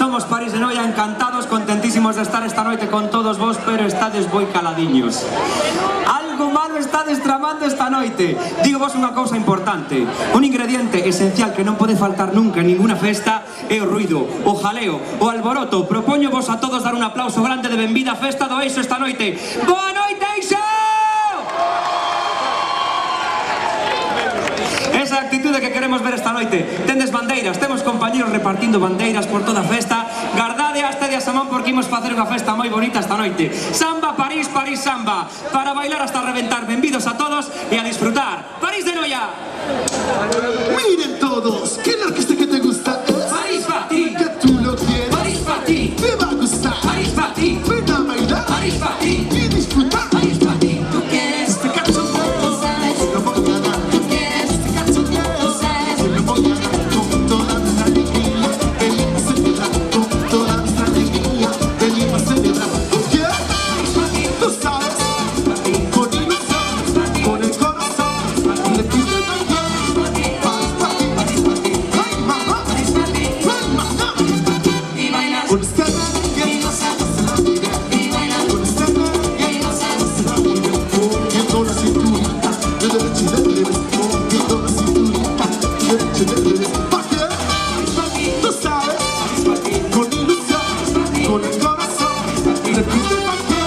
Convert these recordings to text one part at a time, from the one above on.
Somos París de Noia, encantados, contentísimos de estar esta noite con todos vos, pero estades moi caladiños. Algo malo estades tramando esta noite. Digo vos unha cousa importante. Un ingrediente esencial que non pode faltar nunca en ninguna festa é o ruido, o jaleo, o alboroto. Propoño vos a todos dar un aplauso grande de benvida á festa do Eixo esta noite. Boa noite, Eixo! Esa actitude que queremos ver esta noite. Tendes bandeiras, temos compañeros repartindo bandeiras por toda a festa. Gardade hasta de Asamón porque imos facer unha festa moi bonita esta noite. Samba, París, París, samba. Para bailar hasta reventar. Benvidos a todos e a disfrutar. París de Noia. Miren todos, ¿qué es la orquesta que te gusta? París pa' ti. Que tú lo quieres. París pa' ti. Te va a gustar. París pa' ti. Ven a bailar. París pa' ti. Y disfrutar. París pa' ti. Tú quieres Este cachondeo, se lo voy a dar. Tú quieres Este cachondeo, se lo voy a dar con toda nuestra alegría. Venimos a celebrar con toda nuestra alegría. Venimos a celebrar. ¿Qué? Tú sabes, con ilusión, con el corazón, le pido bailar. París pa' ti, París pa' ti. ¡Ay, ma! derecha y del revés, moviendo la cinturita, derecha y del revés. ¿Pa' qué? Tú sabes, con ilusión, con el corazón, repite ¿pa' qué?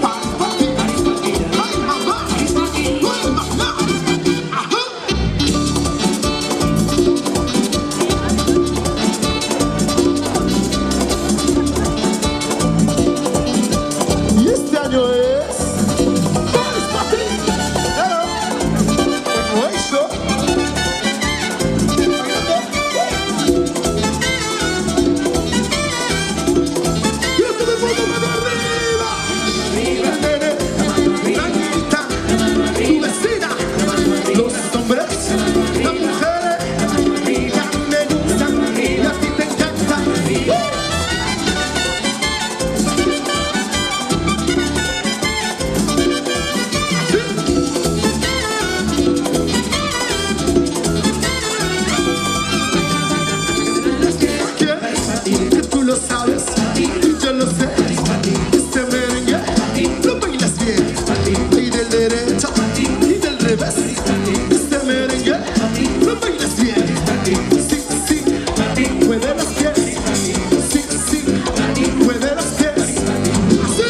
Pa' ti, ay mamá, ay mamá, ajá. Y este año es Patrick, claro, como eso. ¡Quiero todo el mundo mano arriba! Nene, la niñita, tu vecina, los hombres, las mujeres, ya me gustan y a ti te encantan. Que tú lo sabes y yo lo sé. Este merengue lo bailas bien, y del derecho y del revés. Este merengue lo bailas bien. Sí, sí, mueve los pies. Sí, sí, mueve los pies. Así.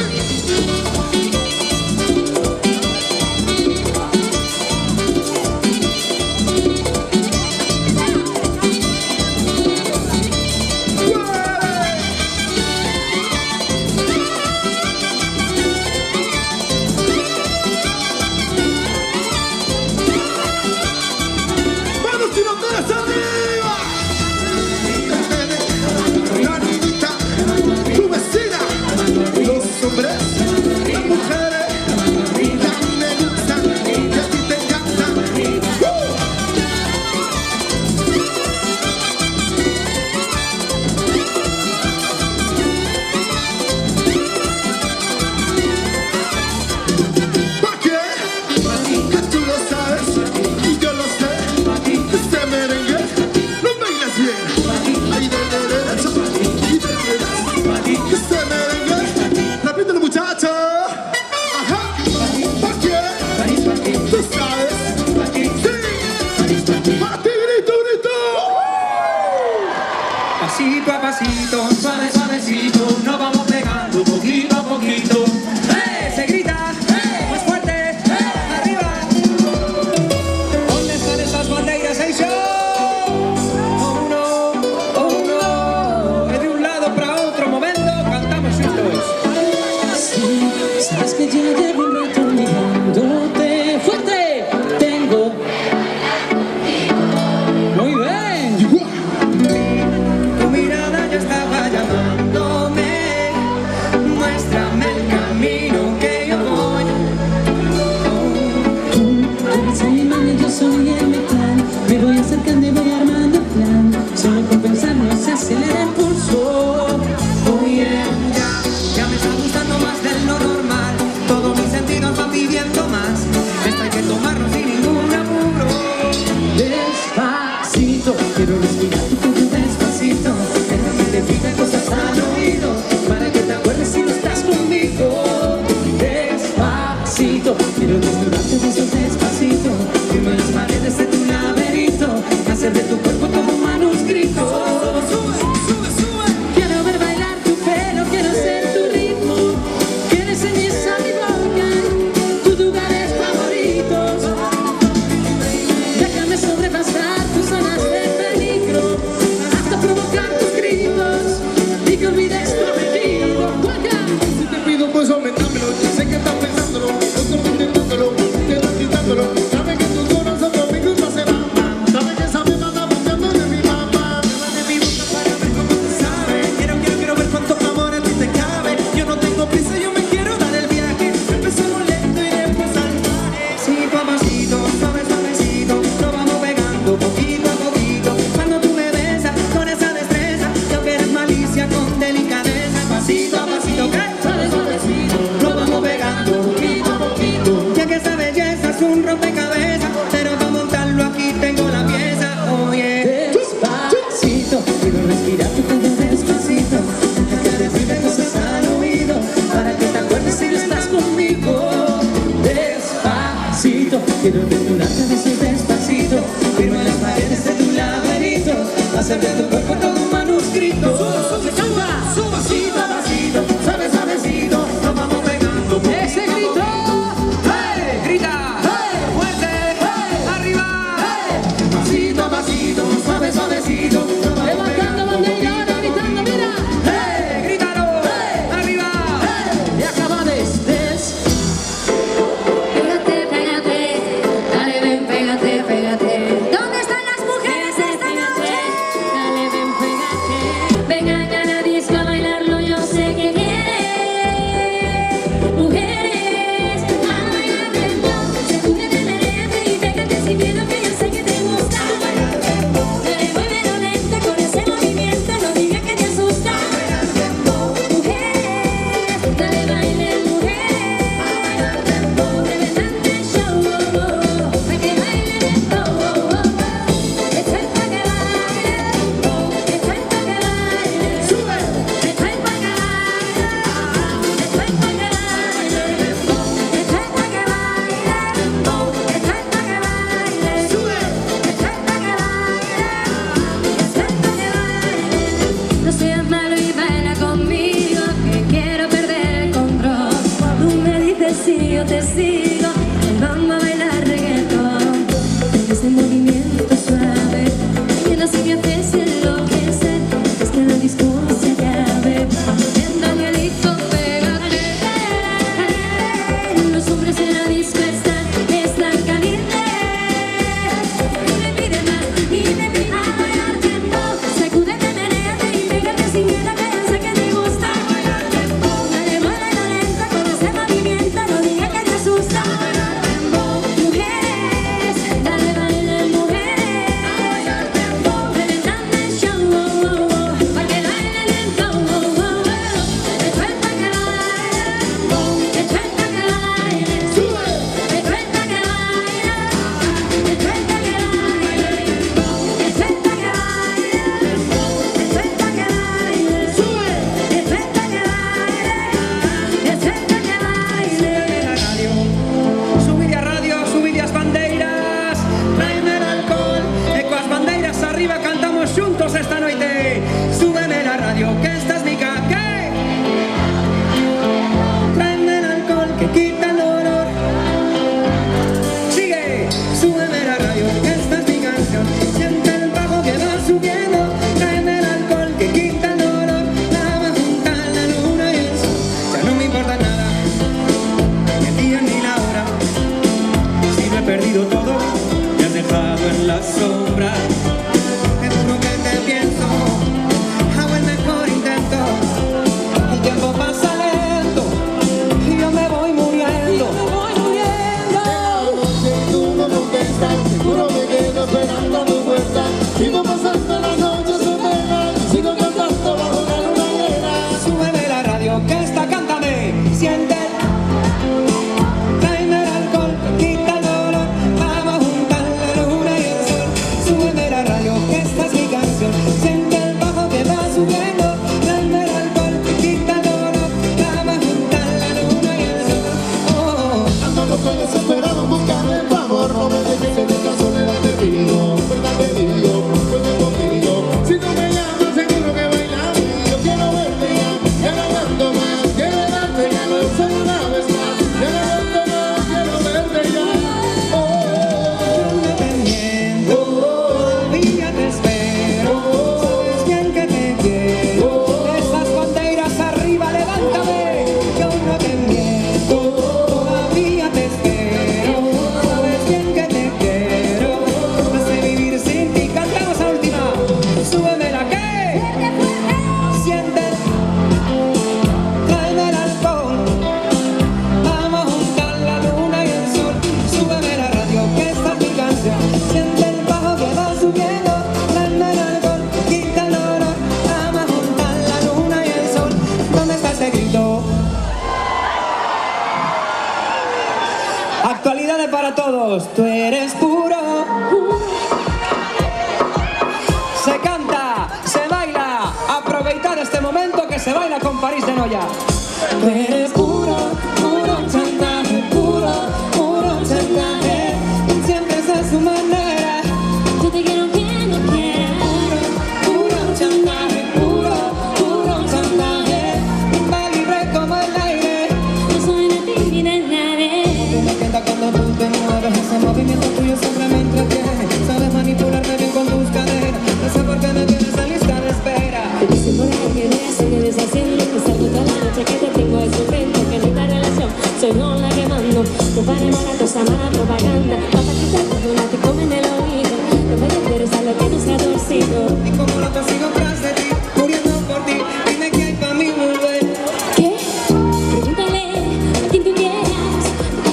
¡Manos tiroteras arriba! La niñita, tu vecina, los hombres, las mujeres, ya me gustan y a ti te encantan. ¿Pa' qué? Que tú lo sabes y yo lo sé. Este merengue lo bailas bien, ahí del derecho y del revés. Este merengue, repítelo muchacho. Ajá. ¿Pa' qué? Tú sabes. Sí. Pa' ti, grito, grito. Pasito a pasito, suave, suavecito, nos vamos pegando poquito a poquito. Se grita, más fuerte, arriba. ¿Dónde están esas bandeiras? ¡Hey, show! Oh no, de un lado para otro momento, cantamos juntos. Sí, sabes que ya llevo un rato mirándote fuerte. Tengo muy bien. Tu mirada ya estaba llamándome. Muéstrame el camino que yo voy. Tú eres mi mano y yo soy el metal. Me voy acercando y voy armando el plan. Solo con pensarlo se acelera el pulso. Oh yeah, ya me está gustando más de lo normal. Todos mis sentidos van pidiendo más. Esto hay que tomarlo sin ningún apuro. Despacito, quiero respirar tu cuello despacito. Deja que te diga cosas al oído, para que te acuerdes si no estás conmigo. Despacito, quiero desnudarte de esos despacito. Firmo las paredes de tu laberinto, hacer de tu cuerpo como manuscrito. Quiero ver bailar tu pelo, quiero ser tu ritmo. Que me enseñes a mi boca tus lugares favoritos. Déjame sobrepasar tus zonas de peligro, hasta provocar tus gritos y que olvides tu apellido. ¡Juega! Si te pido pues aumentámelo, sé que estás pensándolo, no estoy intentándolo, te estás quitándolo. Sabe que tu corazón conmigo no se va. Sabe que esa misma anda buscando de mi mamá. De mi boca para ver cómo te sabe. Quiero ver cuánto amor en ti te cabe. Yo no tengo prisa, yo me quiero dar el viaje. Empezamos lento y después saltaré. Pasito a pasito, suave, suavecito, lo vamos pegando poquito a poquito. Cuando tú me besas con esa destreza, yo que eres malicia con delicadeza. Pasito a pasito, ¿qué? Suave, suavecito, Lo vamos pegando poquito a poquito. Ya que esa belleza es un rompecabezas, pero para montarlo aquí tengo la pieza. Oh yeah. despacito, quiero respirar tu cuello despacito. Deja que te diga cosas al oído, para que te acuerdes si no estás conmigo. Despacito, Quiero desnudarte de ese despacito, firmo en las paredes de tu laberinto, hacer de tu cuerpo todo un manuscrito. ¡Se canta! Suavecito, pasito, suave, suavecito, nos vamos pegando. ¡Ese grito! ¡Hey! ¡Grita! ¡Hey! ¡Fuerte! ¡Hey! ¡Arriba! ¡Hey! Pasito, pasito, suave, suavecito, nos vamos levantando bandera, ahora gritando, mira. ¡Hey! ¡Grítalo! ¡Hey! ¡Arriba! ¡Hey! Y acaba de Pégate, pégate, dale ven, pégate, pégate. ¿Dónde están las mujeres esta noche? Dale ven, pégate. Vengan a la disco a bailarlo, yo sé que quieren. Mujeres, a bailar dembow. Sacúdete, menéate y pégate sin miedo que yo sé que te gusta. Dale, muévelo lento con ese movimiento, no digas que te asusta. Mujeres, dale bailen, mujeres. Reventante show, pa' que bailen dembow. Esto es pa' que bailen, esto es pa' que bailen. ¡Sube! Esto es pa' que bailen, esto es pa' que bailen. Esto es pa' que bailen, esto es pa' que bailen. ¡Sube! Esto es pa' que bailen, esto es pa' que bailen. No seas malo y baila conmigo, que quiero perder el control. Tú me dices sí, yo te sigo, y vamos a bailar reggaetón. Tengo ese movimiento suave, que no sé qué haces enloquecer, es que la disco se acabe. Ven, angelito, pégate. Los hombres en la disco están calientes. Y me piden más, y me piden a bailar dembow. Sacúdete, menéate y pégate sin miedo que yo sé que te gusta. Dale, muévelo lento con ese movimiento, no digas que te asusta. Mujeres, dale bailen, mujeres. Reventando el show, pa' que bailen lento. Esto es pa' que bailen, esto es pa' que bailen. ¡Sube! Esto es pa' que bailen, esto es pa' que bailen. Esto es pa' que bailen, esto es pa' que bailen. ¡Sube! Esto es pa' que bailen, esto es pa' que bailen. Subide a radio, subide as bandeiras. Traeme el alcohol, e coas bandeiras arriba cantamos xuntos esta noite. Súbeme la radio, que esta es mi caque. Traeme el alcohol, que quita el dolor. Sigue, súbeme la radio, que esta es mi canción. Siente el bajo que va subiendo. Traeme el alcohol, que quita el dolor. Nada junta la luna y el sol. Ya no me importa nada, ni el día ni la hora. Si lo he perdido todo, me has dejado en la sombra. Te juro que te pienso, hago el mejor intento. El tiempo pasa lento y yo me voy muriendo. Tú no contestas, seguro me quedo esperando tu vuelta. Sigo pasando la noche sombra y sigo cantando bajo la luna llena. Súbeme la radio, que esta cántame. Siente, tráeme el alcohol, quita el dolor. Vamos a juntar la luna y el sol. Súbeme la radio, que esta es mi canción. Siente el bajo que va subiendo. Tráeme el alcohol, quita el dolor. Vamos a juntar la luna y el sol. Oh. Ando loco y desesperado buscando el favor. No me dejes en esta soledad, te digo, verdad te digo, puedo contigo. Si no me llamas seguro que bailamos. Yo quiero verte ya no aguanto más. Quiero darte ya no soy una vez más. Ya no aguanto más, quiero verte ya. No te miento, todavía te espero. Sabes bien que te quiero. Esas bandeiras arriba, levántame. Yo no te miento, todavía te espero. Sabes bien que te quiero. No sé vivir sin ti. Cantamos a última. Súbeme la que. Siente, tráeme el alcohol. Vamos a juntar la luna y el sol. Súbeme la radio, que esta es mi canción. Siente el bajo que va subiendo. Tráeme el alcohol, quita el dolor. Vamos a juntar la luna y el sol. ¿Dónde está ese grito? Actualidades para todos. Tú eres puro. Se canta, se baila. Aproveitad este momento que se baila con París de Noia. Tú eres puro, puro chantaje, puro, puro chantaje. siempre me entretiene. Sabes manipularme bien con tus caderas. No sé por qué me tienes en lista de espera. Dicen por ahí que me hacen que deshaciendo, que salgo toda la noche que te tengo ahí sufriendo, que en esta relación soy yo la que mando. No pare baratos a mala propaganda, para quitar todo la que comen el oído. No me interesa lo que no sea torcido. Y como lo sigo tras de ti, muriendo por ti, dime que hay pa' mí volver. ¿Qué? Pregúntale a quien tú quieras,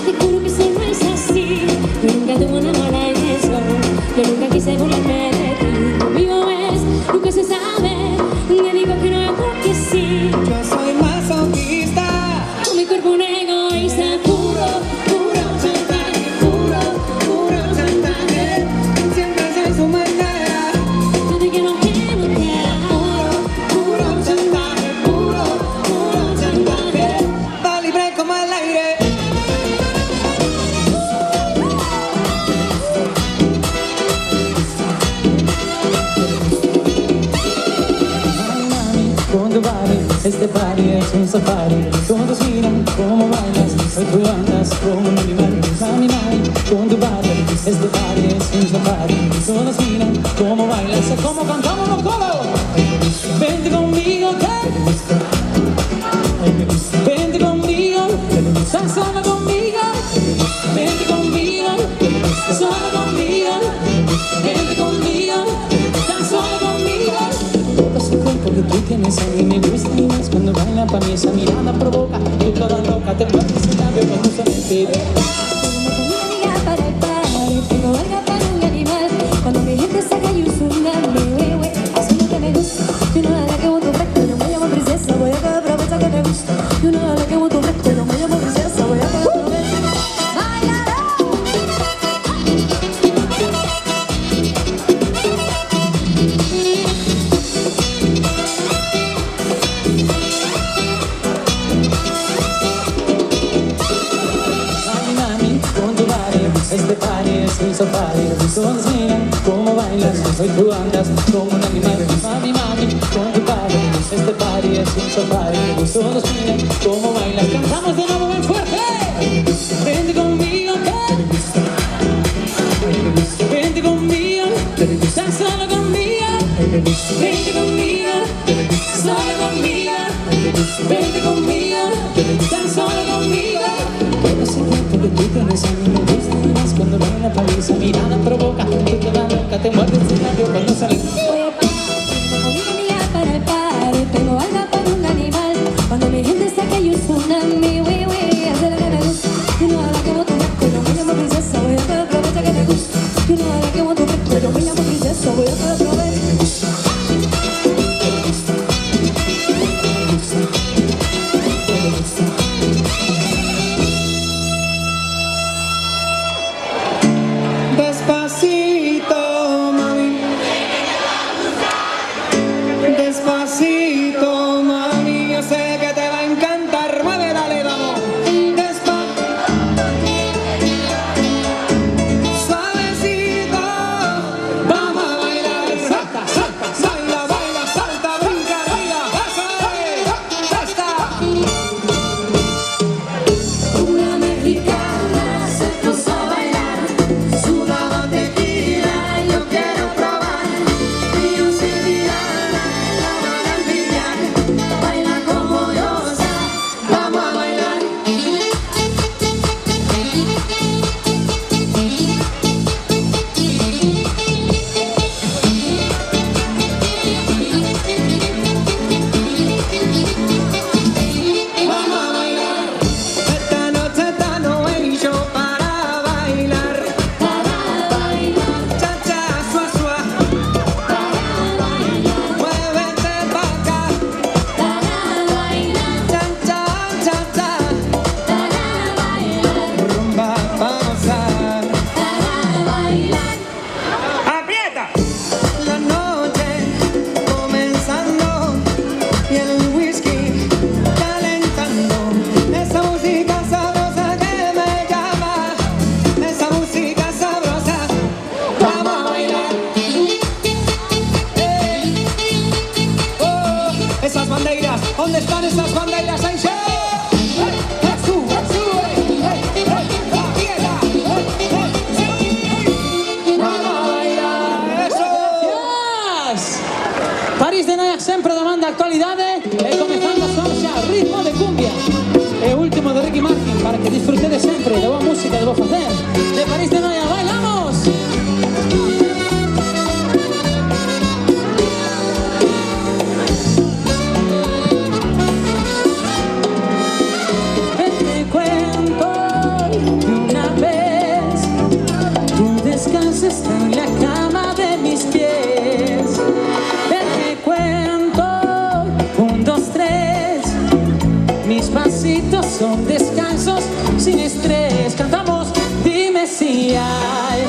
te juro que eso no es así. Yo nunca tuve una mala intención, yo nunca quise burlarme de ti. Conmigo es, nunca se sabe, me digo que no, yo creo que sí. Yo soy masoquista. Con mi cuerpo un egoísta puro, Puro chantaje, puro chantaje. Siempre soy su mentira. yo te quiero que no quieras. Puro chantaje, puro chantaje. Va libre como el aire. Ay, mami, con tu body, este party es un safari. Todos miran cómo bailas, hoy tú andas como un animal. Mami, mami, con tu body, este party es un safari. Todos miran cómo bailas, como cantamos los coros. Vente conmigo, vente conmigo, tan solo conmigo. Vente conmigo, solo conmigo. Vente conmigo, tan solo conmigo. Todo ese cuerpo que tú tienes a mí me gusta y más cuando baila pa' mí esa mirada provoca. Tú toda loca te mueves el labio cuando se me pide. Tengo una amiga para el party, tengo algo para un animal. Cuando mi gente saca y un tsunami, wey, eso es lo que me gusta. Yo no la que voto recto, yo me llamo princesa, voy a que aprovecha que te gusta. Yo no la que voto recto, yo me llamo princesa, voy a que aprovecha. ¡Báilalo! Mami, mami, con tu body, este party es un safari. Todos miran cómo bailas, hoy tú andas como un animal. Mami, mami, con tu body, este party es un safari. Todos miran cómo bailas, cantamos de nuevo bien fuerte. Vente conmigo, vente conmigo, tan solo conmigo. Vente conmigo, solo conmigo. Vente conmigo, tan solo conmigo. Todo ese cuerpo que tú tienes a mí me gusta y más cuando baila pa' mí esa mirada provoca. Tú toda loca te muerdes el labio cuando sale. Voy a tengo una amiga para el party, tengo algo para un animal. Cuando mi gente saca y un tsunami, wey, wey, eso es lo que me gusta. Yo no a la que voto recto, yo me llamo princesa, voy a que aprovecha que te gusta. Yo no a la que voto recto, yo me llamo princesa, voy a que aprovecha. Despacito, mami. Despacito, mami. Yo sé que te va a encantar. Mueve, dale, vamos. Suavecito. Vamos a bailar. sempre demanda actualidades comenzando xa ritmo de cumbia e último de Ricky Martin para que disfrutedes sempre de boa música de vos facer de París de Noia, bailamos. Te cuento de una vez tu descanso está en la cama de mis pies. Te cuento 1, 2, 3. Mis pasitos son descansos sin estrés. Cantamos, dime si hay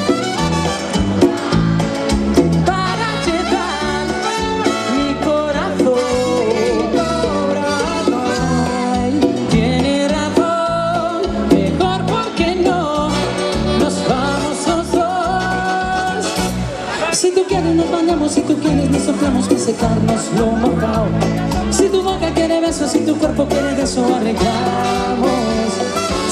para llevar mi corazón. Ay, tiene razón, mejor porque no nos vamos los dos. Si tú quieres nos bañamos, si tú quieres nos soplamos para secarnos lo mojado. Si tu boca quiere besos, si tu cuerpo quiere beso, arreglamos.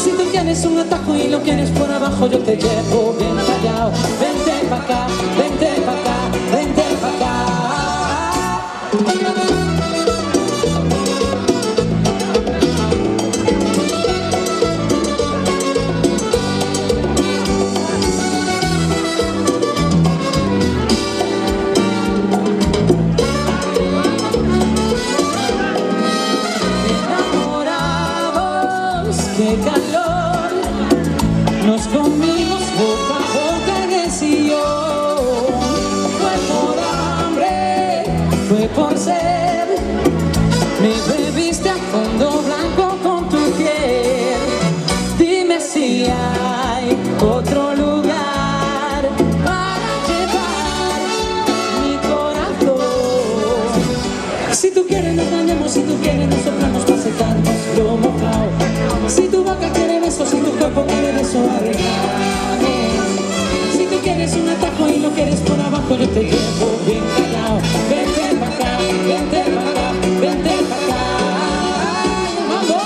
Si tú quieres un atajo y lo quieres por abajo, yo te llevo bien callado. Vente pa' acá, vente pa' acá, vente pa' acá. Qué calor, nos comimos boca a boca en el sillón. Fue por hambre, fue por sed, me bebiste a fondo blanco con tu piel. Dime si hay otro lugar para llevar mi corazón. Si tú quieres nos bañamos, si tú quieres nos soplamos para secarnos lo mojado. Si tu boca quiere beso, si tu cuerpo quiere beso, arreglamos. Si tú quieres un atajo y lo quieres por abajo, yo te llevo bien callado. Vente pa' acá, vente pa' acá, vente pa' acá. ¡Vamos!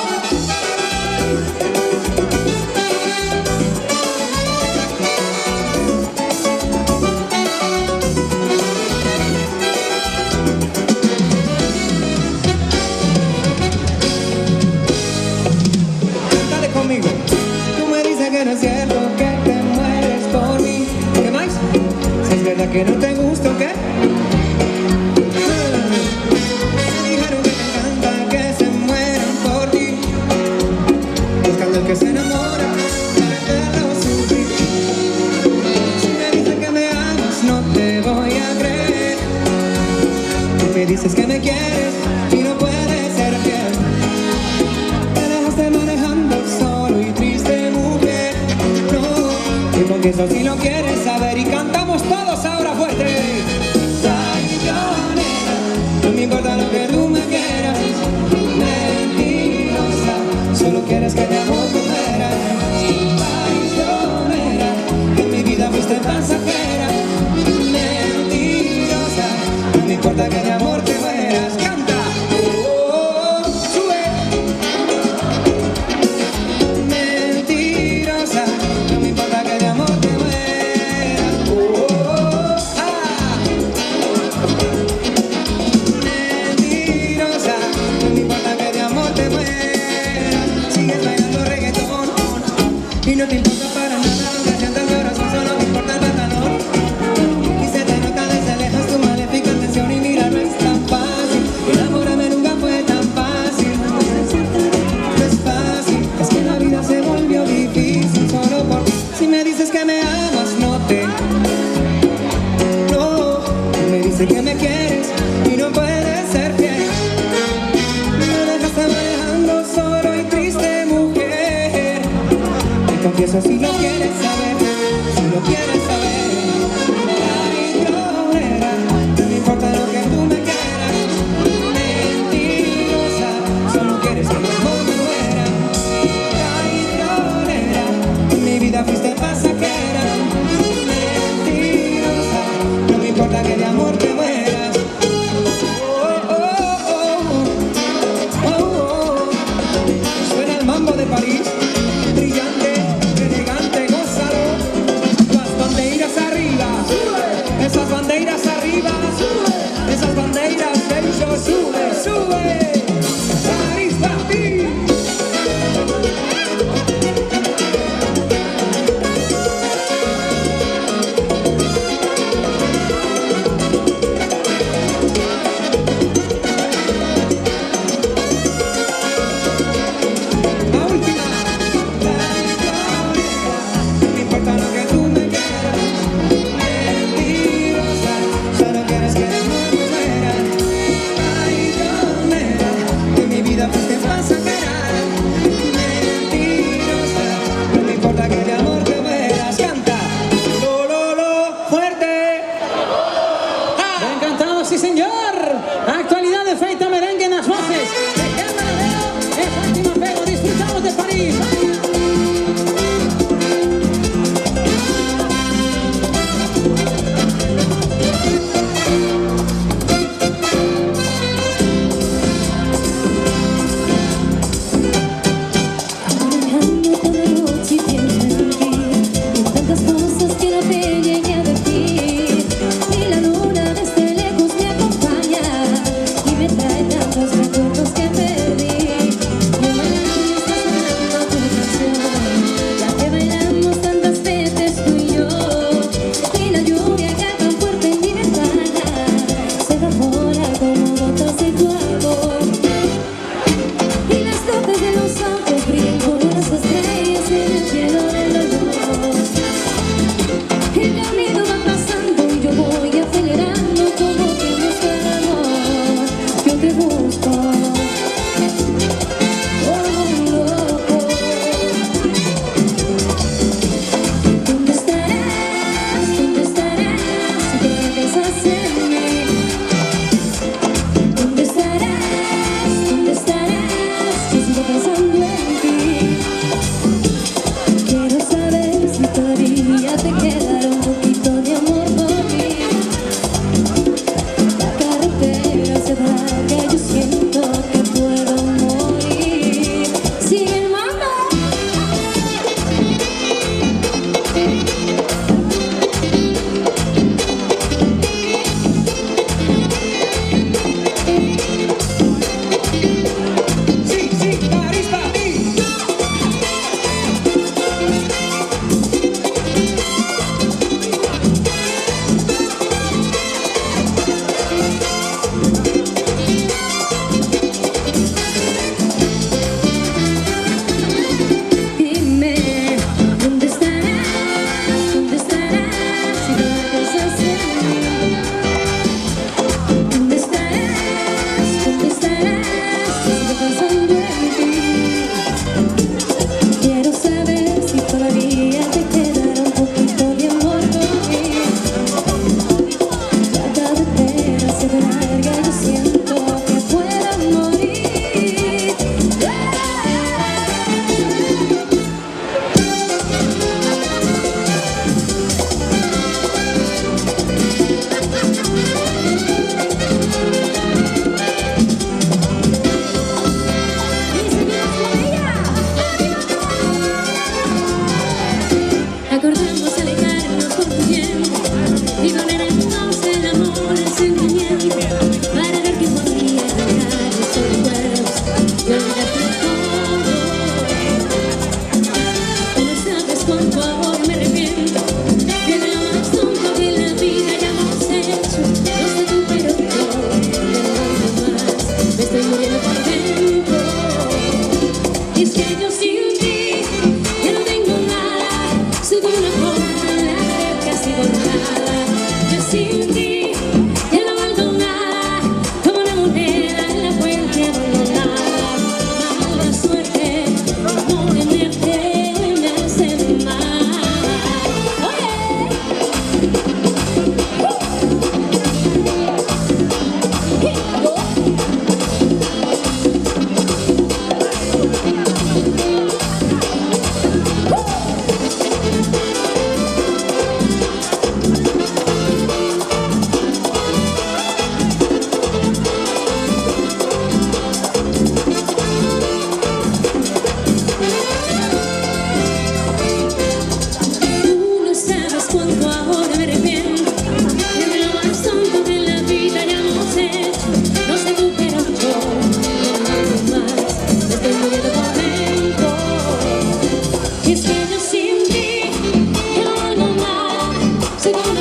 Conmigo. Tú me dices que no es cierto, que te mueres por mí. ¿Qué más? Si es verdad que no te gusta, ¿o qué? Me dijeron que te encanta que se mueran por ti, buscando el que se enamora para hacerlo sufrir. Si me dices que me amas, no te voy a creer. Tú me dices que me quieres y no puedes ser fiel. Te dejaste manejando solo y triste, mujer. No, y porque eso sí lo quieres saber. Y cantamos todos ahora fuerte. Traicionera, no me importa lo que tú me quieras. Mentirosa, solo quieres que de amor tú mueras. Traicionera, en mi vida fuiste pasajera. Mentirosa, no me importa que de amor te mueras. Canta. Oh, sube. Mentirosa, no me importa que de amor te mueras. Oh, ah. Mentirosa, no me importa que de amor te mueras. Sigues bailando reggaetón y no te importa para nada lo que sienta el corazón, solo te importa el pantalón. Y se te nota desde lejos tu maléfica intención y mira, no es tan fácil. Enamorarme nunca fue tan fácil. No es fácil, es que la vida se volvió difícil solo por ti. Si me dices que me amas, no te... No, me dices que me quieres y no puedes ser fiel. Me dejaste manejando solo y triste, mujer. Te confieso si lo quieres saber, si lo quieres saber. Traicionera, no me importa lo que tú me quieras. Mentirosa, solo quieres que mi amor me muera. Traicionera, en mi vida fuiste pasajera. Mentirosa, no me importa que de amor te mueras. Oh, oh, oh, oh, oh, oh. Suena el mambo de París, brillante, elegante, gózalo. Las bandeiras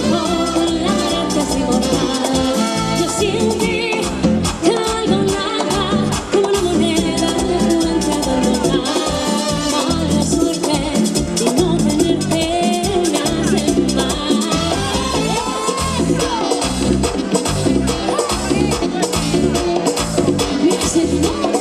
mejor, la muerte es inmortal. Yo sin ti no valgo nada, como una moneda de durante abandonar. Mala suerte y no tenerte me hace mal. Me hace mal.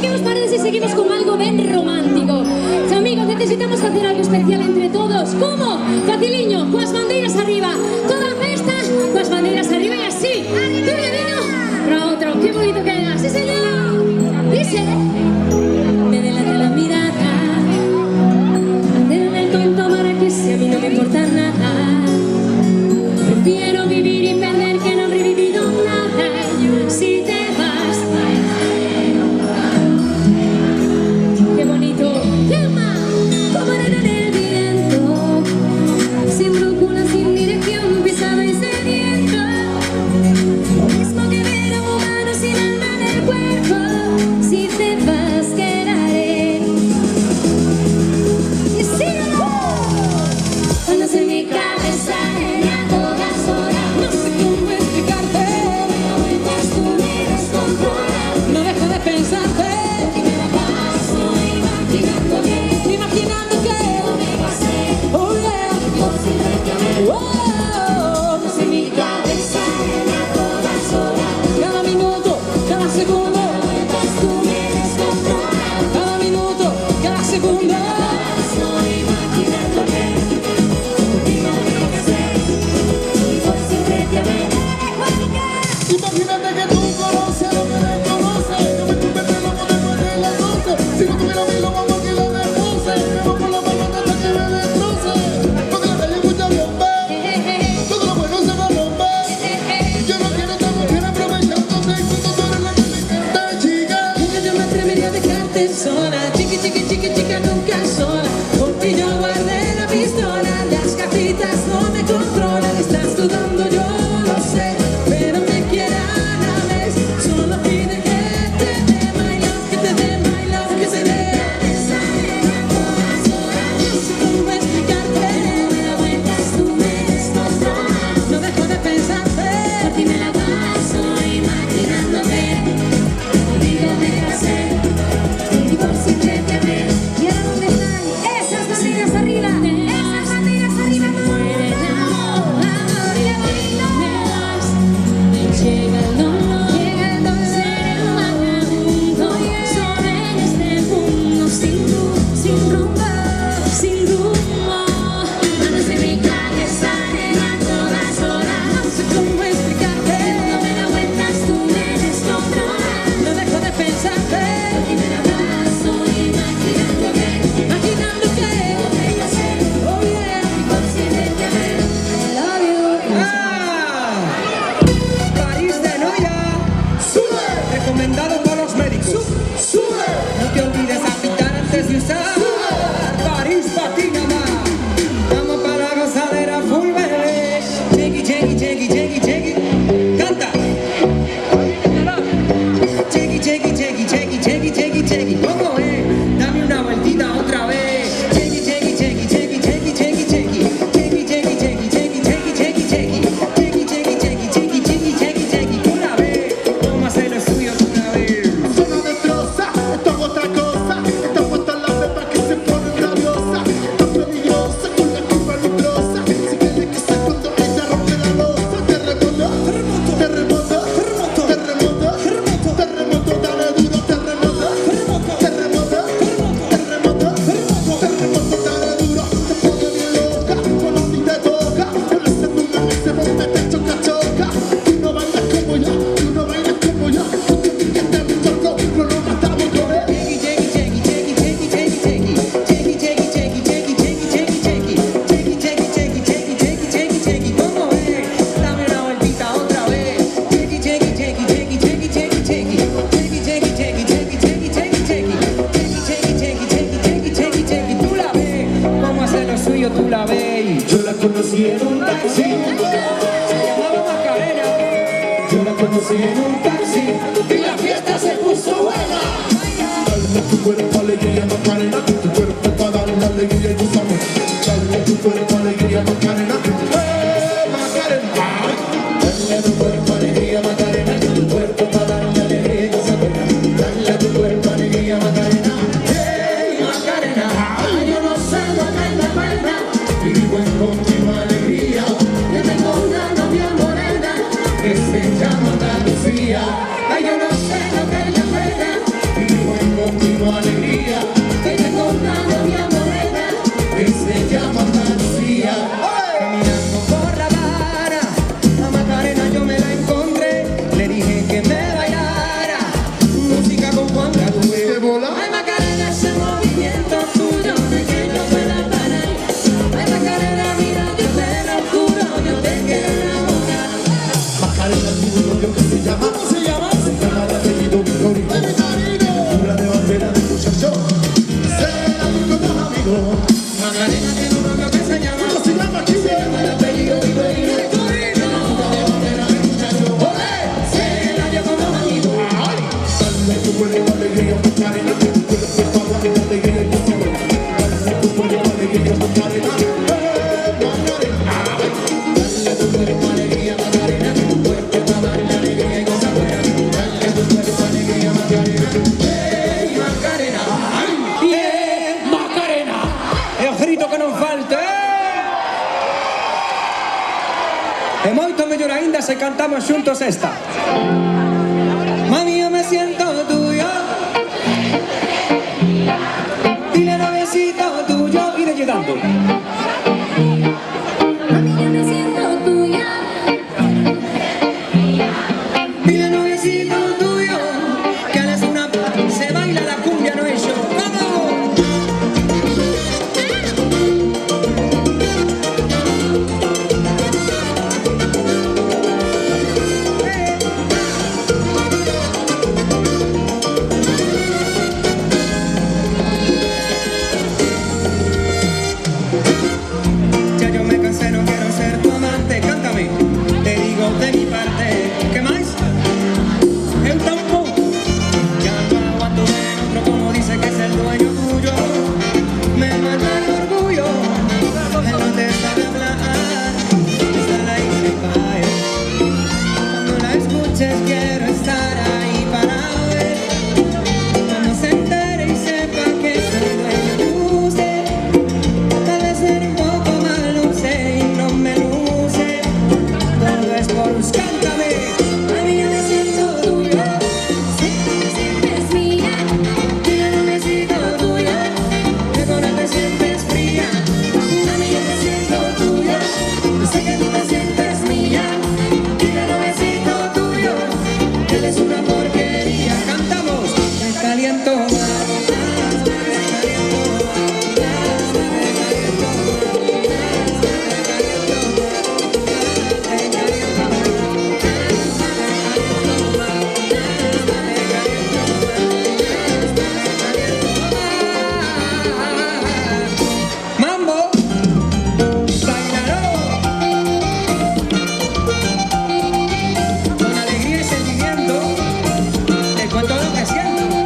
¿Qué os parece si seguimos con algo bien romántico? Amigos, necesitamos hacer algo especial entre todos. ¿Cómo? Faciliño, coas bandeiras arriba. Toda a festa, coas bandeiras arriba y así. De un ladino para otro. Qué bonito queda. Sí, señor. Dice. Me delata la mirada. Hacerme el tonto para que si a mí no me importa nada. Prefiero vivir y perder que no haber vivido nada. Si te vas, qué bonito, qué más, como arena en el viento, sin brújula, sin dirección, pisado y sediento. Lo mismo que ver a un humano sin alma en el cuerpo. Si te vas, quedaré. Y síguelo. Andas en mi cabeza, a todas horas. No sé cómo explicarte. No vueltas, tú me descontrolas. No dejo de pensarte. Y me la paso imaginando que no me va a hacer. Oh yeah. Por si te oh, no sé mi cabeza a todas horas. Cada minuto, cada segundo. No vueltas, tú me descontrolas. Cada minuto, cada segundo. Estoy imaginando que contigo no me va a hacer. Y por siempre te amé. Imagínate que tú conoces lo que desconoces. Yo me convertí loco después de las 12. Si no tuviera mi lobo, porque lo despuse. Me voy por la mano hasta que me destroce. Porque la calle hay mucha bomba. Todo lo bueno se va a romper. Yo no quiero esta mujer aprovechándote. Cuando tú eres la que me encanta, chica. Nunca yo me atrevería a dejarte sola. Chiqui, chiqui, chiqui, chica, nunca sola. Por ti yo guardé la pistola. Las gafitas no me controlan. Estás dudando, yo lo sé. Pero me quieran a vez. Solo pide que te dé my love, que te dé my love, que se dé. No sé cómo explicarte. Me da vueltas, tú me descontrolas. No dejo de pensarte. Por ti me la paso imaginándote. Contigo me casé. Y por siempre te amé. ¿Y ahora dónde están? Esas banderas arriba. Esas banderas arriba. Muere el amor. Qué bonito. Me llega el dolor. Ser un vagabundo sobre este mundo sin luz, sin rumbo, sin rumbo. Andas en mi cabeza a todas horas. No sé cómo explicarte. No me da vueltas, tú me descontrolas. No dejo de pensarte. Y me la paso imaginándote. Imaginando que Me casé. oh yeah. Por siempre te amé. I love you. París de Noia, recomendado por los médicos. No te olvides agitar antes de usar. París patina más. Vamos para la gozadera full bebé. Jiggy, jiggy, jiggy, jiggy, jiggy. Canta. Jiggy, jiggy, jiggy, jiggy, jiggy, jiggy, jiggy. ¿Cómo es? Dame una vueltita otra vez. Jiggy, jiggy, jiggy, jiggy, jiggy, jiggy, jiggy. Jiggy, jiggy, jiggy, jiggy, jiggy, jiggy, jiggy. Jiggy, jiggy, jiggy, jiggy, jiggy, jiggy, jiggy. Una vez, tómase lo suyo de una vez. en un taxi y la fiesta se puso buena. Dale tu cuerpo alegría Macarena, tu cuerpo para dar la alegría y gozame. Dale tu cuerpo alegría Macarena, Macarena. Dale a tu cuerpo alegría Macarena, tu cuerpo para darle alegría y gozame. Dale a tu cuerpo alegría Macarena, Macarena. Ay, yo no sé lo que es la pena y vivo en continua alegría. Yo tengo una novia morena que se llama Andalucía. Ay, yo no sé lo que es la pena y vivo en continua alegría. Que tengo una novia morena que se llama Andalucía. Caminando por la vara, a Macarena yo me la encontré. Le dije que me bailara música con Juan Gabriel. ¿Qué bola? Ay, Macarena, ese movimiento tuyo de que yo pueda parar. Ay, Macarena, mira, yo te lo juro, yo te quiero enamorar. Macarena tiene un novio que se llama. ¿Cómo se llama? Se llama de apellido Vitorino. Una de bandera de muchacho. Se la vi con los amigos. Macarena tiene un novio que se llama. ¿Cómo se llama? ¿Quién se llama? El apellido Vitorino. Una de bandera de muchacho. ¡Olé! Se la dio con los amigos. Dale tu cuerpo alegría Macarena, tu cuerpo para dar la alegría y gozame. Dale tu cuerpo alegría Macarena, Macarena. Dale tu cuerpo alegría Macarena, tu cuerpo para darle alegría y gozar. Dale tu cuerpo alegría Macarena, Macarena. Macarena. El grito que non falte, E moito mellor aínda se cantamos xuntos esta. Mami, yo me siento tuyo. Dile noviecito tuyo. Irelle dando. Mami, yo me siento tuya. Dile noviecito tuyo. Que a la zona se baila la cumbia, no es yo. ¡Vamos! Ya yo me cansé, no quiero ser tu amante. Cántame, te digo de mi parte. ¿Qué más? El tampoco. Ya no aguanto en otro como dice que es el dueño tuyo. Me mata el orgullo. Él no te sabe hablar. Está la hice caer. Cuando la escuches quiero estar ahí para ver. Cuando se entere y sepa que soy dueño de usted. Tal vez ser un poco malo sé y no me luce. Todo es por un cántame. Mami, yo me siento tuyo. Siempre, siempre es mía. Dile noviecito tuyo. Que con él te sientes fría. Mami, yo me siento tuyo. Sé que tú te sientes mía. Dile noviecito tuyo. Que él es una porquería. Cantamos. Me caliento más. Mambo, bailalo con alegría y sentimiento. Te cuento lo que siento.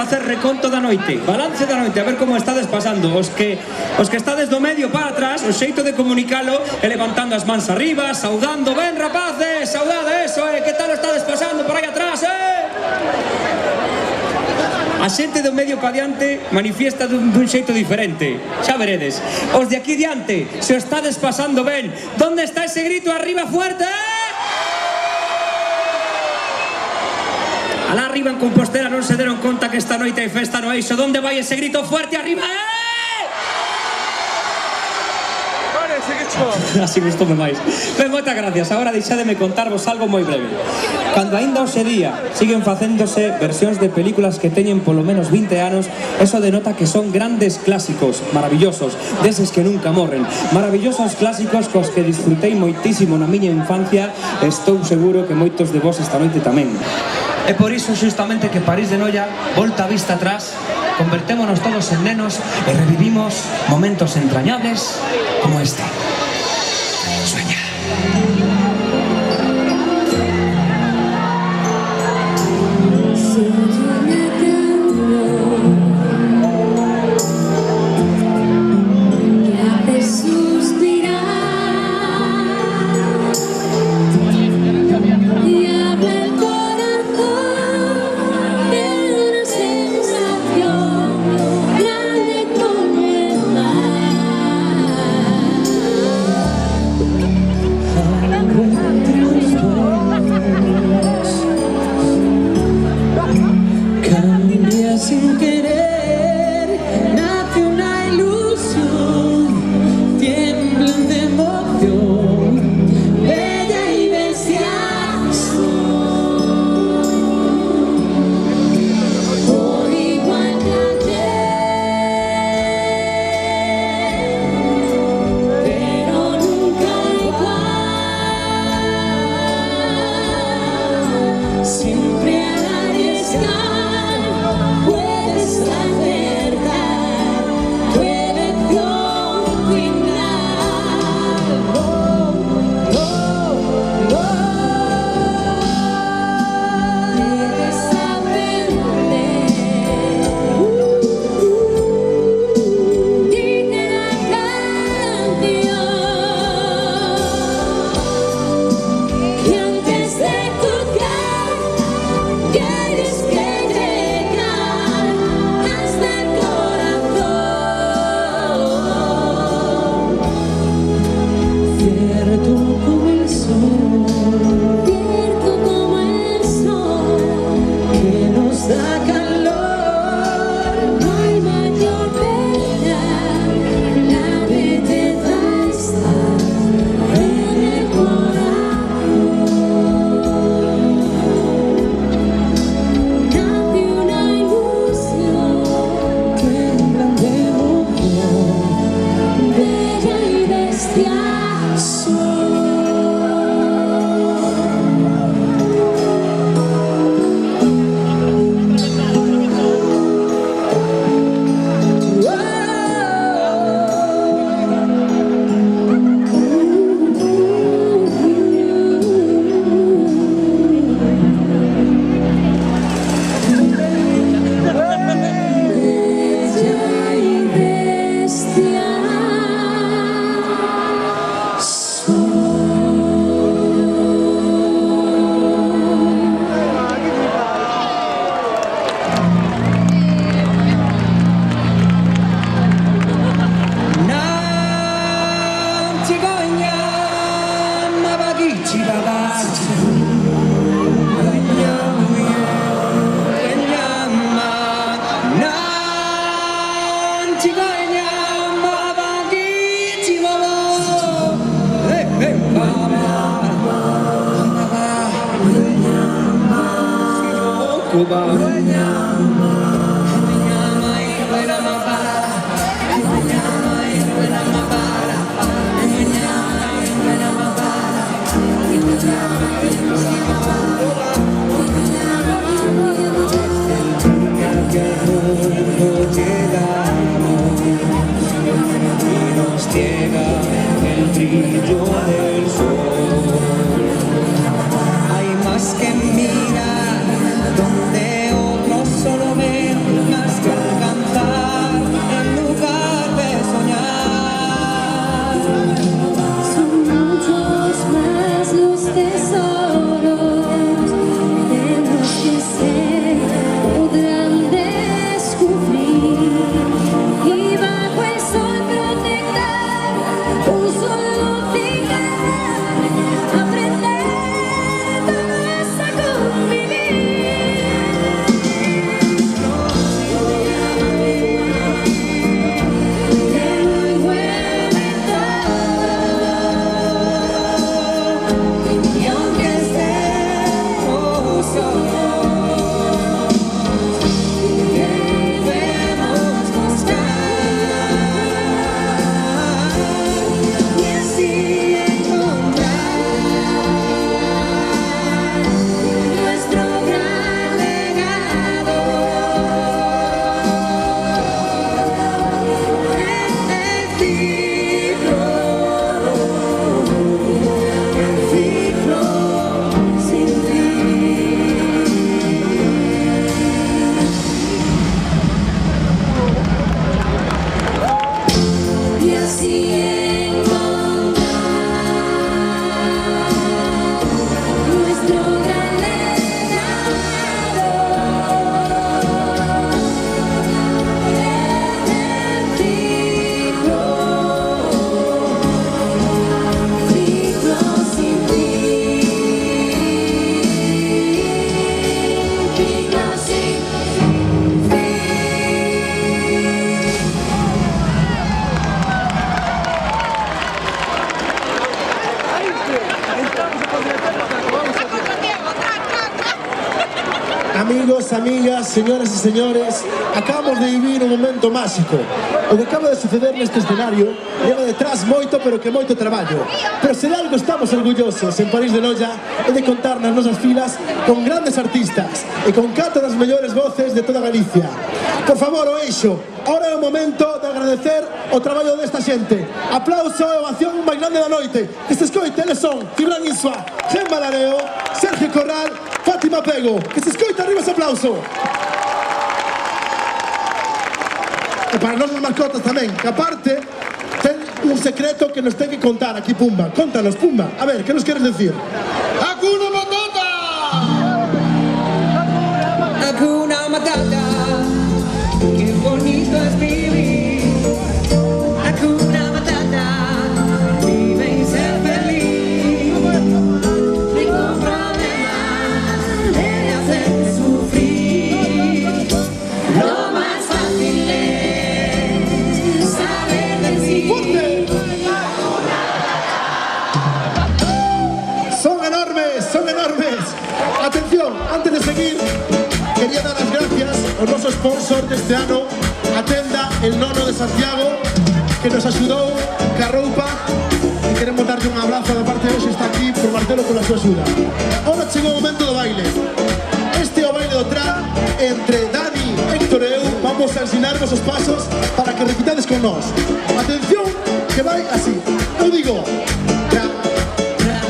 facer reconto da noite, balance da noite, a ver como estades pasando. Os que estades do medio para atrás, o xeito de comunicalo é levantando as mans arriba, saudando, ben rapaces, saudade, eso, que tal estades pasando por aí atrás, A xente do medio pa diante manifiesta dun xeito diferente, xa veredes. Os de aquí diante, se o estades pasando ben, donde está ese grito arriba fuerte, Alá arriba en Compostela non se deron conta que esta noite hai festa no Eixo. Donde vai ese grito fuerte arriba? Así gustoume máis. Ben, moitas gracias. Agora deixademe contarvos algo moi breve. Cando aínda hoxe día siguen facéndose versións de películas que teñen polo menos 20 anos, eso denota que son grandes clásicos, maravillosos, deses que nunca morren. Maravillosos clásicos cos que disfrutei moitísimo na miña infancia. Estou seguro que moitos de vos esta noite tamén. É por iso xustamente que París de Noia volta a vista atrás, convertémonos todos en nenos e revivimos momentos entrañables como este. Sueña. Sin querer nace una ilusión, tiemblan de emoción, bella y bestiazo. Por igual que ayer, pero nunca igual, siempre al arriesgar. Hay más que mirar donde otros solo ven. Amigos, amigas, señoras y señores, acabamos de vivir un momento máxico. O que acaba de suceder neste escenario leva detrás moito, pero que moito traballo. Pero se de algo estamos orgullosos en París de Noia é de contar nas nosas filas con grandes artistas e con 4 das mellores voces de toda Galicia. Por favor, o eixo, ahora é o momento de agradecer o traballo desta xente. Aplauso e ovación máis grande da noite. Que se escoite, eles son Gibran Insua, Gemma Lareo, Sergio Corral, Fátima Pego. Que se escoite arriba ese aplauso. E para nós os mascotas tamén, que aparte ten un secreto que nos ten que contar aquí Pumba. Contanos, Pumba. A ver, que nos queres decir? ¡Hakuna Matata! Hakuna Matata, qué bonito es vivir. Hakuna Matata, vive y sé feliz. Ningún problema debe hacerte sufrir. Lo más fácil es saber decir. Son enormes, son enormes. Atención, antes de seguir, quería dar las gracias ao noso sponsor deste ano, a tenda El Nono de Santiago, que nos axudou ca roupa, e queremos darlle un abrazo da parte de hoxe, está aquí por Martelo pola súa axuda. Ahora chegou o momento do baile. Este é o baile do trap entre Dani, Héctor e eu. Vamos a ensinarvos os pasos para que repitades con nós. Atención, que vai así. Eu digo trap, trap,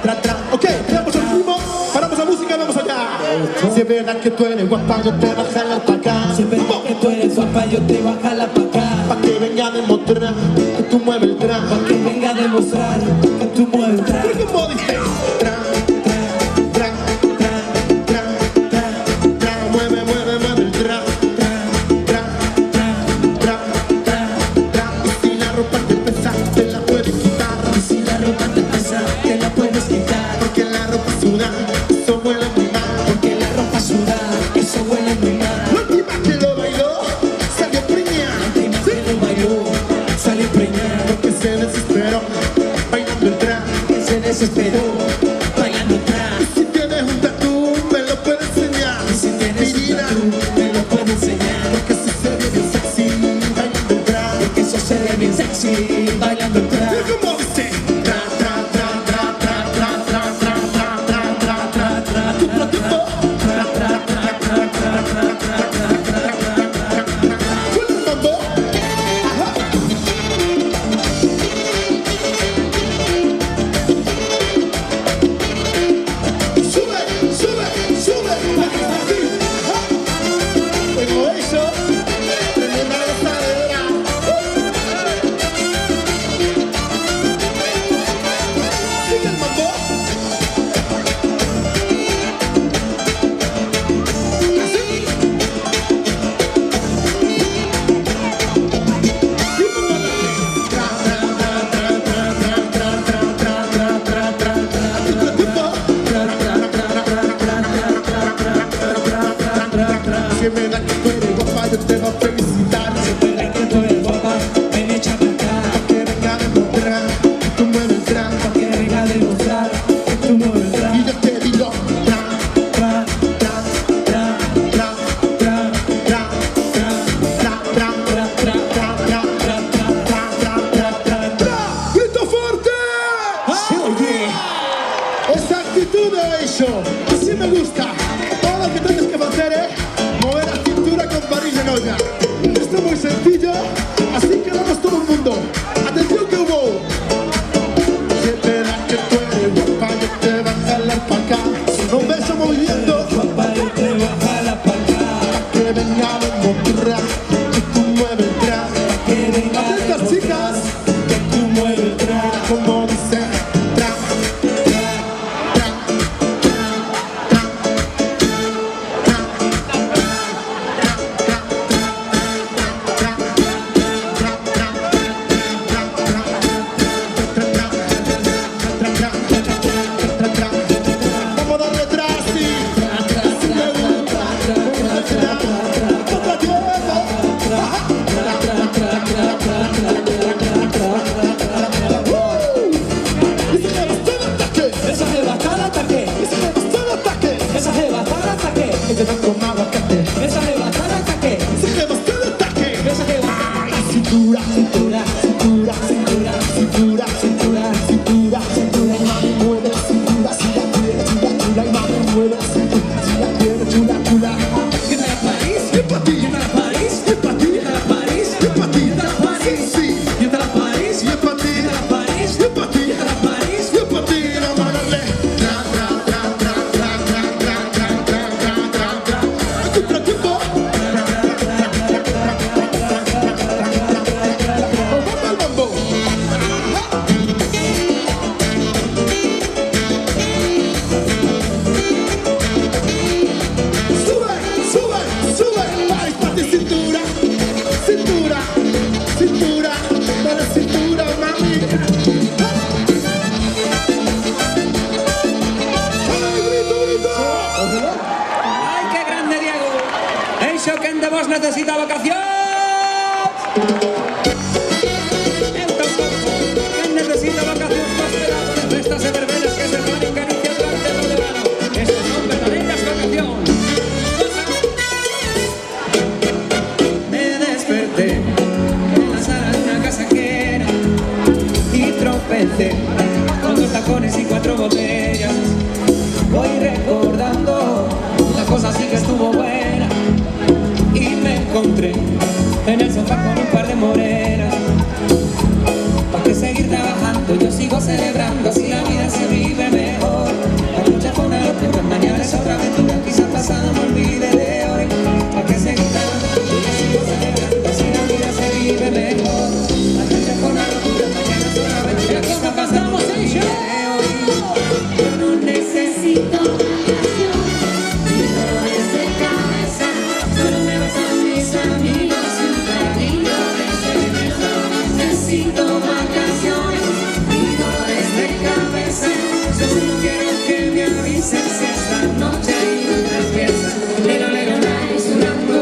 trap, trap, ok, tenemos el ritmo, paramos la música y vamos allá. Si es verdad que tú eres guapa, yo te voy a jalar pa' acá. Si es verdad que tú eres guapa, yo te voy a jalar pa' acá. Pa' que venga a demostrar que tú mueves el trap. Pa' que venga a demostrar que tú mueves el trap. ¿Pero cómo dices? Trap, trap, trap, trap, trap, trap, mueve, mueve, mueve el trap. Trap, trap, trap, trap, trap. Y si la ropa te pesa, te la puedes quitar. Y si la ropa te pesa, te la puedes quitar. Porque la ropa suda, eso huele muy mal. Porque la ropa suda, eso huele muy mal. La última que lo bailó, salió preñada. La última que lo bailó, salió preñada. Porque se desesperó, bailando el trap. Que se desesperó, bailando el trap. Si tienes un tatú, me lo puedes enseñar. Y si tienes un Divina, tatu, me lo puedes enseñar. porque eso se ve bien sexy, bailando el trap. Porque eso se ve bien sexy, bailando el trap. Pero ¿cómo dice? Tra, tra, tra, tra, tra, tra, tra, tra, tra, tra, tra, tra, tra. Tu prototipo. Tra, tra, tra, tra, tra, tra, tra, tra, tra, tra. Suena el mambo. Ajá. Sube, sube, sube. Así. Ajá. Tengo eso. Tremenda gozadera. cintura, cintura, cintura, cintura, cintura, cintura, cintura, cintura, y mami mueve cintura, si la quiere, chula, y mami mueve cintura, si la quiere, chula. Get a París, Y pa' ti, get a París, y pa' ti, get a París, y pa' ti, get a París, sí, get a París, y pa' ti, get a París, y pa' ti, get a París. y pa' ti, vamos a darle. Tra, tra, tra, tra, tra, tra, tra, tra, tra, tra, tra, tra. Contratiempo. Vamos al mambo. Sube, sube, sube. Ay, pa' ti, cintura, cintura, cintura, dale cintura, mami. ¡Ay, grito, grito! ¡Ay, qué grande, Diego! ¡Eixo quen de vos necesita vacacións! ¿Quién necesita vacaciones más peladas de festas y verbenas que se van en Galicia durante todo el verano? Estas son verdaderas vacaciones. Me desperté en la sala de una casa ajena y tropecé con 2 tacones y 4 botellas. Voy recordando, la cosa sí que estuvo buena y me encontré en el sofá con un par de morenas. ¿Para qué seguir trabajando? Yo sigo celebrando, así la vida se vive mejor. La noche fue una locura, mañana es otra aventura, quizás pasado me olvide de hoy. ¿Para qué seguir trabajando? Yo sigo celebrando, así la vida se vive mejor. La noche fue una locura, mañana es otra aventura, quizás pasamos el show de hoy. Yo no necesito vacaciones, ni dolores de cabeza. Solo me bastan mis amigos y un perrillo de cerveza. Necesito vacaciones, ni dolores de cabeza. Solo quiero que me avisen si esta noche hay una fiesta. Lelo, lelo, lai, sonando.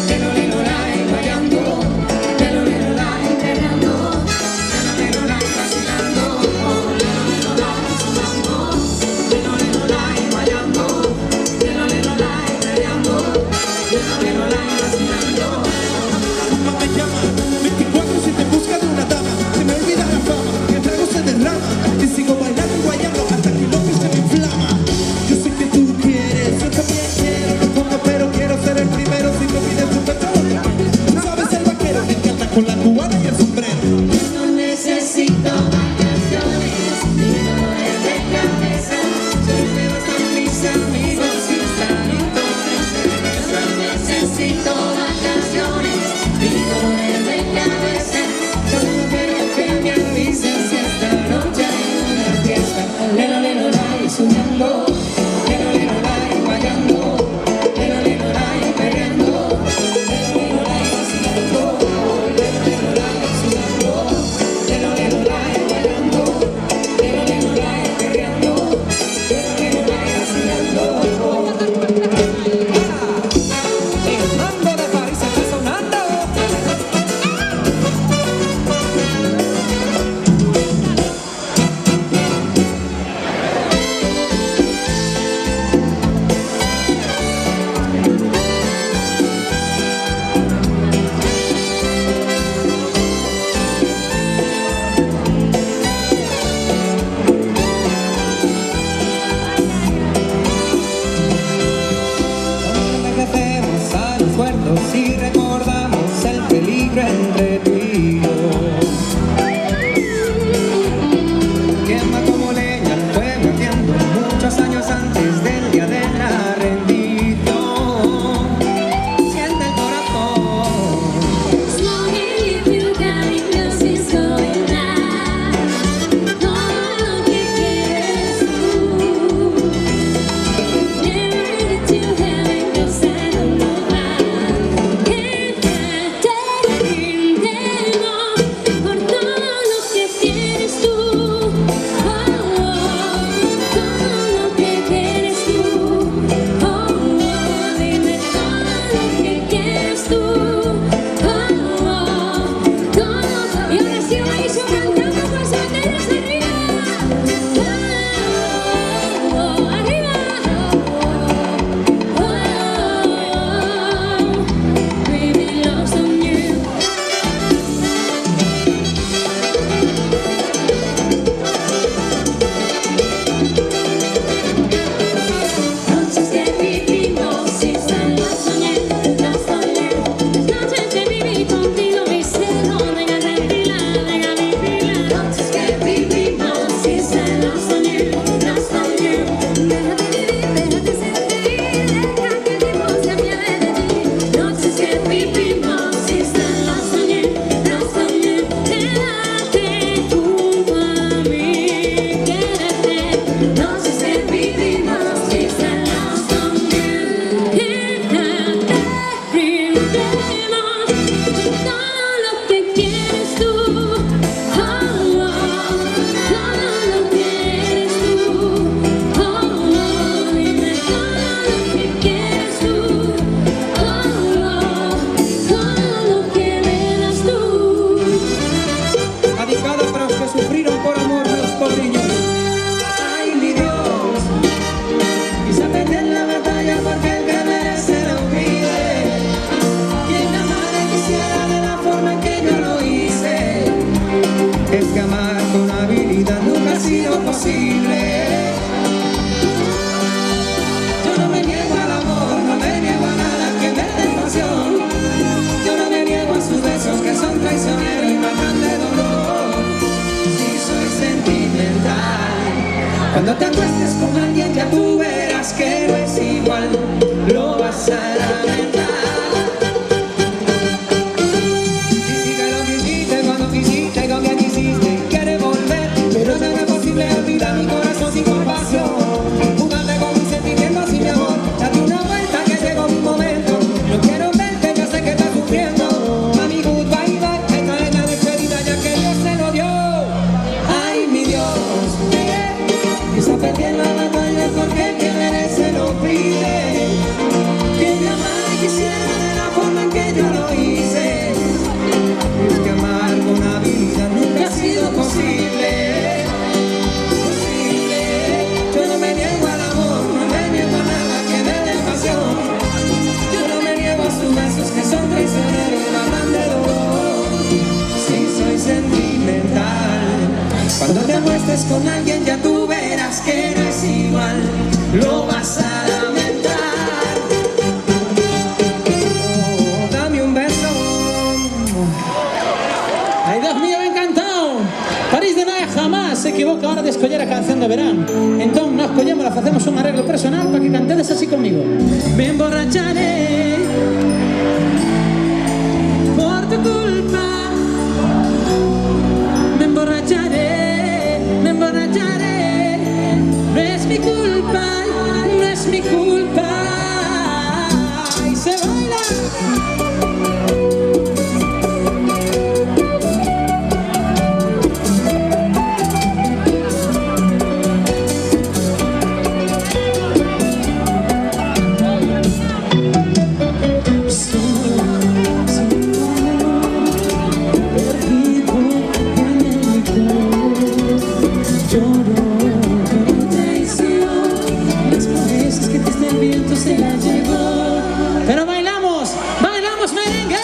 Lelo, lelo, lai, bailando. Lelo, lelo, lai, perreando. Lelo, lelo, lai, vacilando. Lelo, lelo, lai, sonando. Lelo, lelo, lai, bailando. Lelo, lelo, lai, perreando. Lelo, lelo, lai, vacilando. No me llama, 24 si te busca de una dama. Se me olvida la fama, que el trago se derrama. Y sigo bailando y guayando hasta que lo que se me inflama. Yo sé que tú quieres, yo también quiero. No pongo pero quiero ser el primero. Si me pides un petróleo, sabes el vaquero, me encanta con la cubana y el sombrero. No necesito vacaciones, ni dolores de cabeza. Solo me bastan mis amigos y un tanito de cerveza. Necesito vacaciones, ni dolores de cabeza. Solo quiero que me avisen si esta noche hay una fiesta. Lelo, lelo, lai, soñando. Lelo, lelo, lai, bailando. Lelo, lelo, lai, perreando. Lelo, lelo, lai, vacilando. Lelo, lelo, lai, soñando. Lelo, lelo, lai, bailando. Lelo, lelo, lai, perreando. Lelo, lelo, lai, vacilando. El mambo de París está sonando. Envejecemos a los cuerdos y recordamos el peligro entre tú y yo. Quema como leña el fuego ardiendo muchos años antes del día de la rendición. Siente el corazón. Slowly if you got me is going down. Todo lo que quieres tú. Never to heaven, 'cause I don't know how. Quédate vas a lamentar. Quisiste lo que hiciste, cuando quisiste, con que quisiste, quieres volver, pero ya no es posible olvidar mi corazón sin compasión. Jugarte con mis sentimientos y mi amor, date una vuelta que llegó mi momento. No quiero verte, yo sé que estás sufriendo. Mami, goodbye, bye, esta es la despedida ya que Dios se lo dio. Ay, mi Dios, está perdiendo la batalla porque el que merece lo pide. Que me amara y quisiera de la forma en que yo lo hice. Es que amar con habilidad nunca ha sido posible. Yo no me niego al amor, no me niego a nada que me dé pasión. Yo no me niego a sus besos que son traicioneros, me hablan de dolor. Sí, soy sentimental. Cuando te acuestes con alguien ya tú verás que no es igual, lo vas a lamentar. Oh, dame un beso. Ay, Dios mío, me ha encantado. París de Nada jamás se equivoca ahora de escoger a canción de verán. Entón, nos collemos, hacemos un arreglo personal para que cantedes así conmigo. Me emborracharé por tu culpa. Me emborracharé, me emborracharé. No es mi culpa, no es mi culpa. Y se baila. Pero bailamos, bailamos merengue.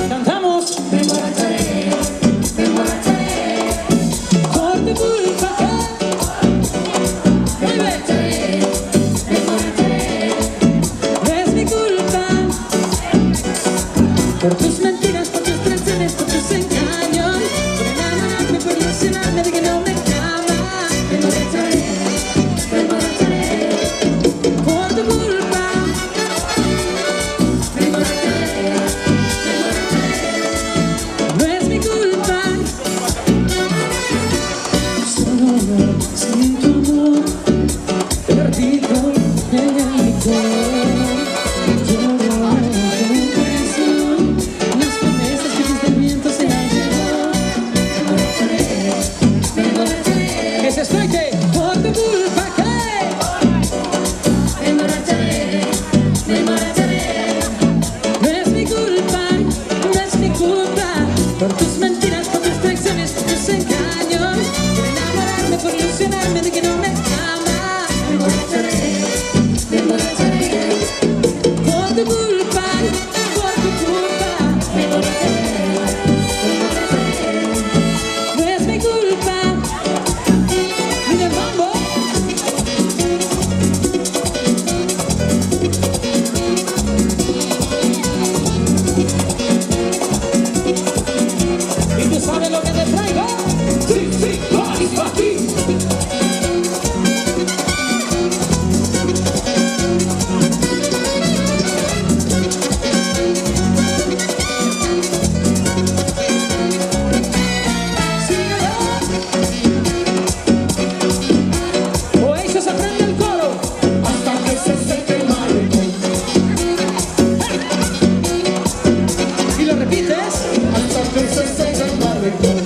Cantamos. Me emborracharé, me emborracharé. Por tu culpa. Me emborracharé. Por tus mentiras, por tus traiciones, por tus engaños, por enamorarme, por ilusionarme de que no me amas. Me emborracharé, me emborracharé. Por tu culpa. Me emborracharé, me emborracharé. No es mi culpa. Solo sin tu amor, perdido en el licor. Por tu culpa que me emborracharé, me emborracharé. No es mi culpa, no es mi culpa. Por tus mentiras, por tus traiciones, por tus engaños, por enamorarme, por ilusionarme de que no me amas. Me emborracharé, me emborracharé. Por tu culpa, por tu culpa. Me emborracharé, me emborracharé. No es mi culpa. ¿Y tú sabes lo que te traigo? Sí, sí, París para ti. O ellos aprenden el coro. Hasta que se seque el malecón, Si lo repites. hasta que se seque el malecón.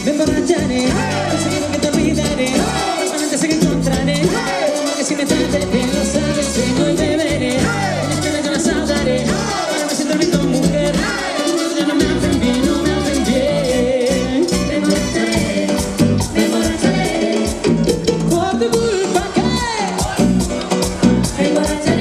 Me emborracharé, seguro que te olvidaré. Solamente sé que encontraré como que si me trate bien, lo sabes, si no beberé. Con estrellas yo las hablaré. Ahora me siento rico, mujer. Ya no me hacen bien, no me hacen bien. Me emborracharé, me emborracharé. Por tu culpa que me emborracharé.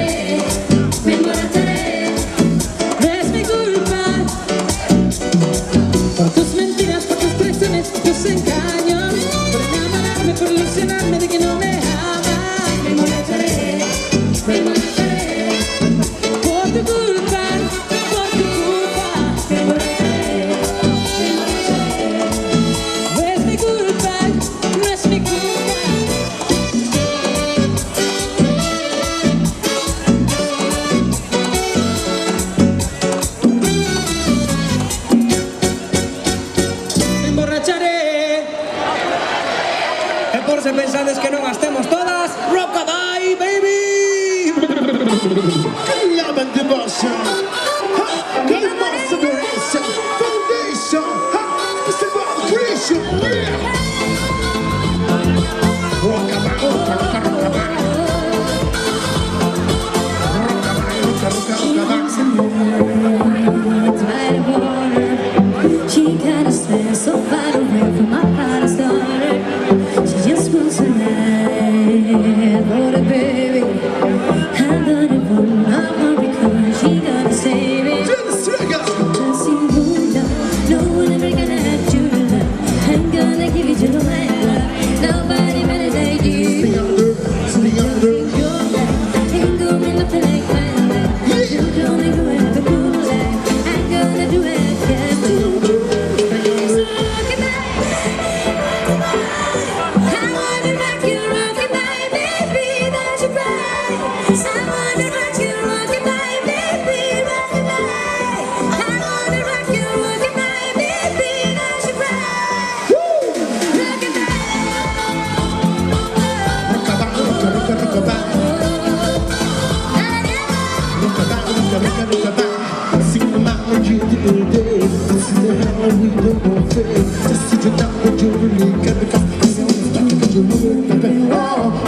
we don't want to fail. Just sit you down when you really got the cost. Cause I was back because you know it, baby. Oh,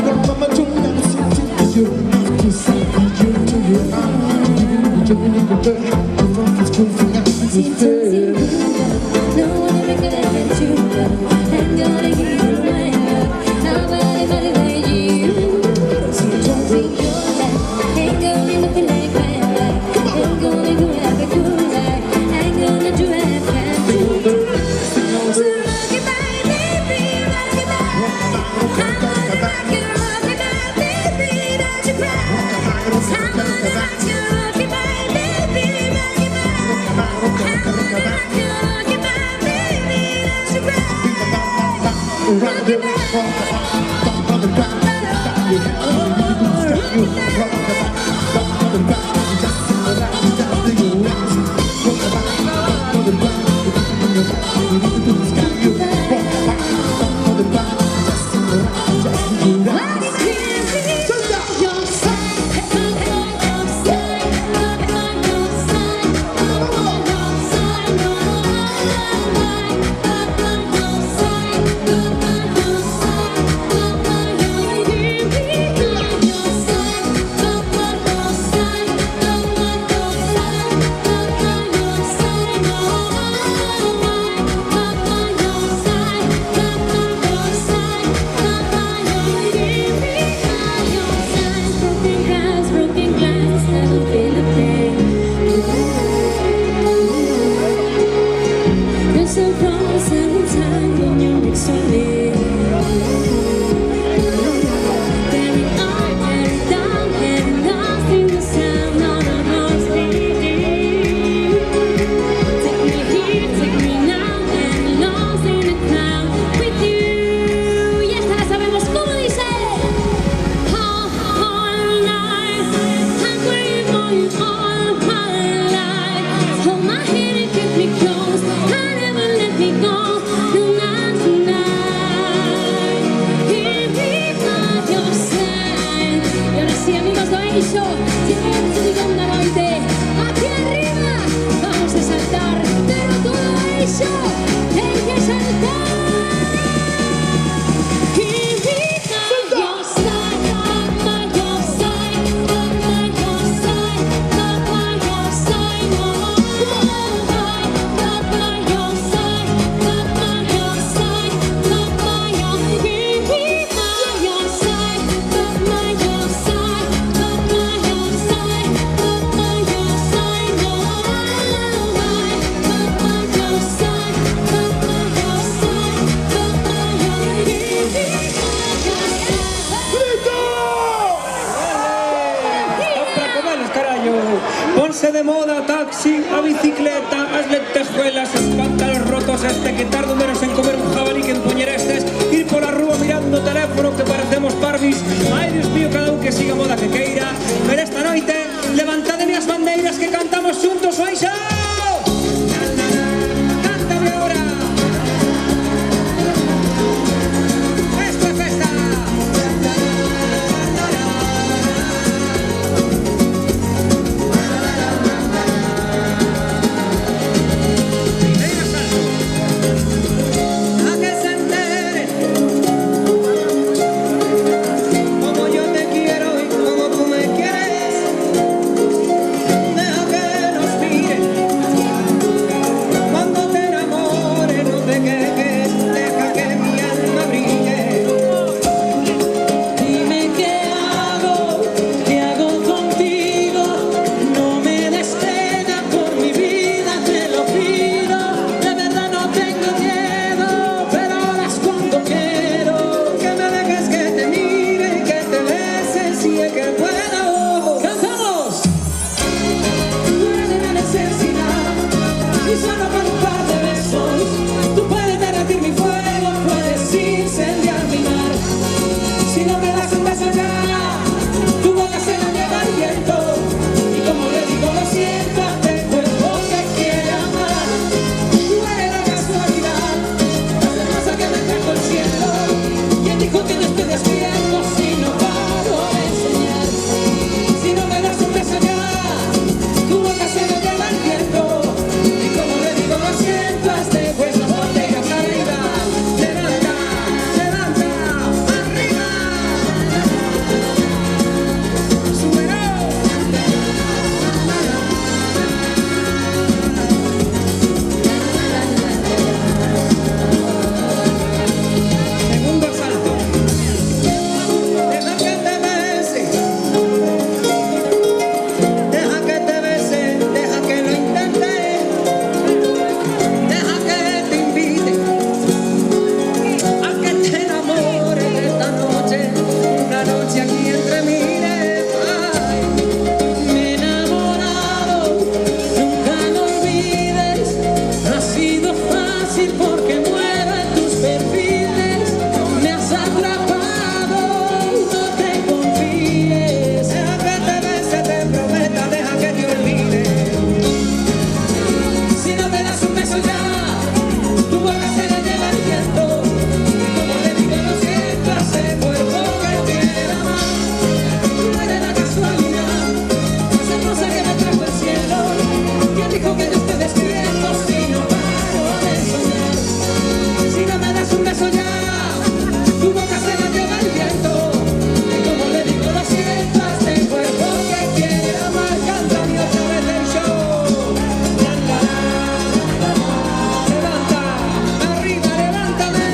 no, mama, don't let us sit you. Cause you're enough to say that you do your own. You really got the dirt. You know it's cool for us. It's fair. No one ever could have been true. I'm gonna give you my love. Nobody better than you. So just be your life. Ain't gonna look like my life. Ain't gonna do like a cool life. Ain't gonna do like I can do. So rock it back, baby, rock it back. I'm gonna rock you, rock it back, baby, don't you cry. I'm gonna rock you, rock it back, baby, rock it back. I'm gonna rock you, rock it back, baby, don't you cry. Rock it back. Ponse de moda, taxi, a bicicleta, as lentejuelas, espanta rotos este, que tardo menos en comer un jabalí que en poñerestes, ir por la rúa mirando teléfono que parecemos parvis. Ai, Dios mío, cada un que siga a moda que queira. Pero esta noite, levantade as bandeiras que cantamos xuntos, Oixo! Cántame ahora! Esto es festa! Tu boca se me lleva el viento y como le digo boca se la lleva el viento. Y como le digo, lo siento, ese cuerpo que quiere amar. No era la casualidad, esa cosa que me trajo el cielo. ¿Quién dijo que yo estoy despierto si no paro de soñar? Si no me das un beso ya, tu boca se la lleva el viento. Y como le digo, lo siento, ese cuerpo que quiere amar. Canta mi otra vez del show. Levanta, arriba, levántame.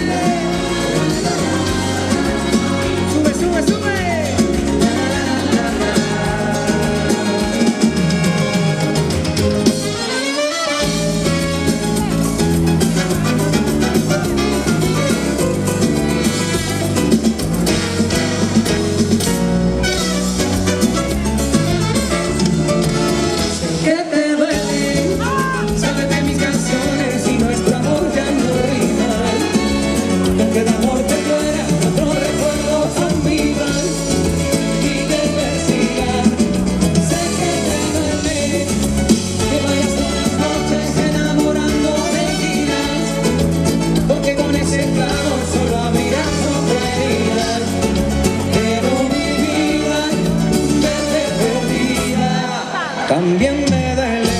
Sube, sube, sube. Que te duele, sabes de mis canciones y nuestro amor ya no rima. Aunque el amor te muera, otros recuerdos olvidan y te persigan. Sé que te duele, que vayas todas las noches enamorando mentiras, porque con ese clavo solo abrirás otra herida. Pero mi vida, verte perdida, también me duele.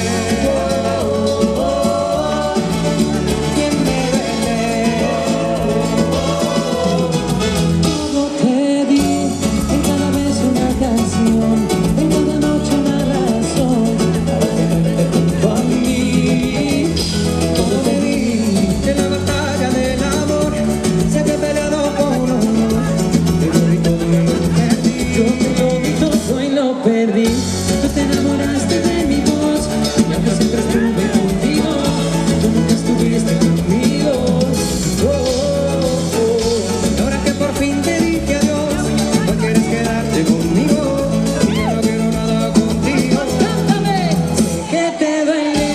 También me duele. Todo te di, en cada vez una canción, en cada noche una razón para tenerte junto a mí. Todo te di, en la batalla del amor, sé que he peleado por honor, pero hoy todo me lo perdí. Yo te lo di todo y lo perdí. Tú te enamoraste de mi voz, y aunque siempre estuve contigo, tú nunca estuviste conmigo. Oh, oh, oh. Ahora que por fin te dije adiós, no quieres quedarte conmigo, y yo no quiero nada contigo. Cántame. Sé que te duele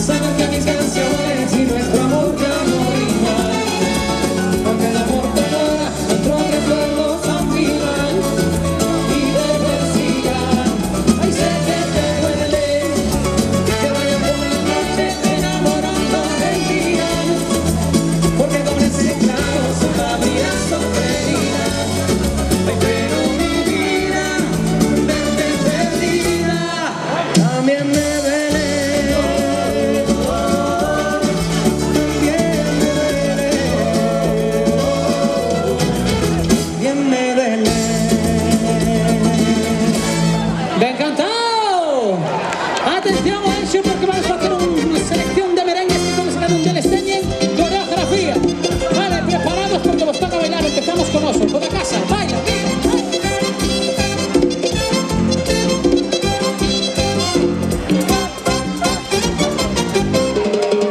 saber que mis canciones y nuestro amor ya no riman. Porque el amor te muera, otros recuerdos olvidan y te persigan. Ay, sé que te duele, que vayas por la noche enamorando mentiras, porque con ese clavo solo abrirás otra herida. Ay, pero mi vida, verte perdida, también me duele. Bien me duele. ¡Me ha encantado! Atención a eso porque vamos a hacer una selección de merengues que vamos a sacar un del Esteñen, coreografía. Vale, preparados porque nos toca bailar. Empezamos con Oso, toda casa, baila,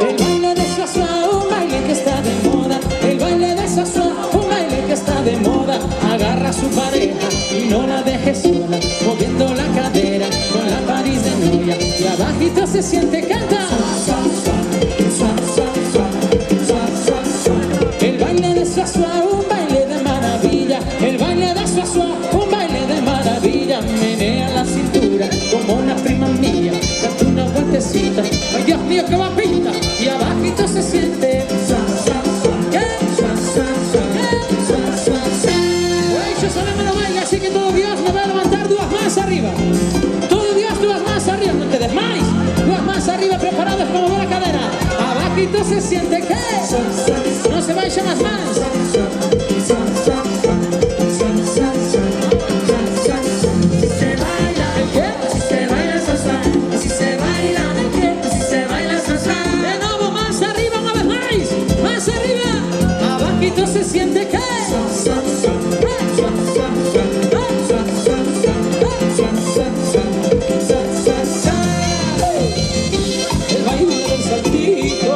el baile de Sasua, un baile que está de moda. El baile de Sasua, un baile que está de moda. Agarra a su pareja y no la dejes sola, moviendo la cadera con la París de novia. Y abajito se siente, canta. El baile de Sasua, un baile de maravilla. El baile de Sasua, un baile de maravilla. Menea la cintura como una prima mía. Date una vueltecita, ay Dios mío que va pinta. Y abajito se siente. Yo solamente lo baila, así que todo Dios me va a levantar dos más arriba. Todo Dios, dos más arriba, no te desmayes. Dos más arriba, preparados para mover la cadera. Abajito se siente que no se vaya más más. De nuevo, más arriba, una vez más arriba. Abajito se siente que el baile del saltito.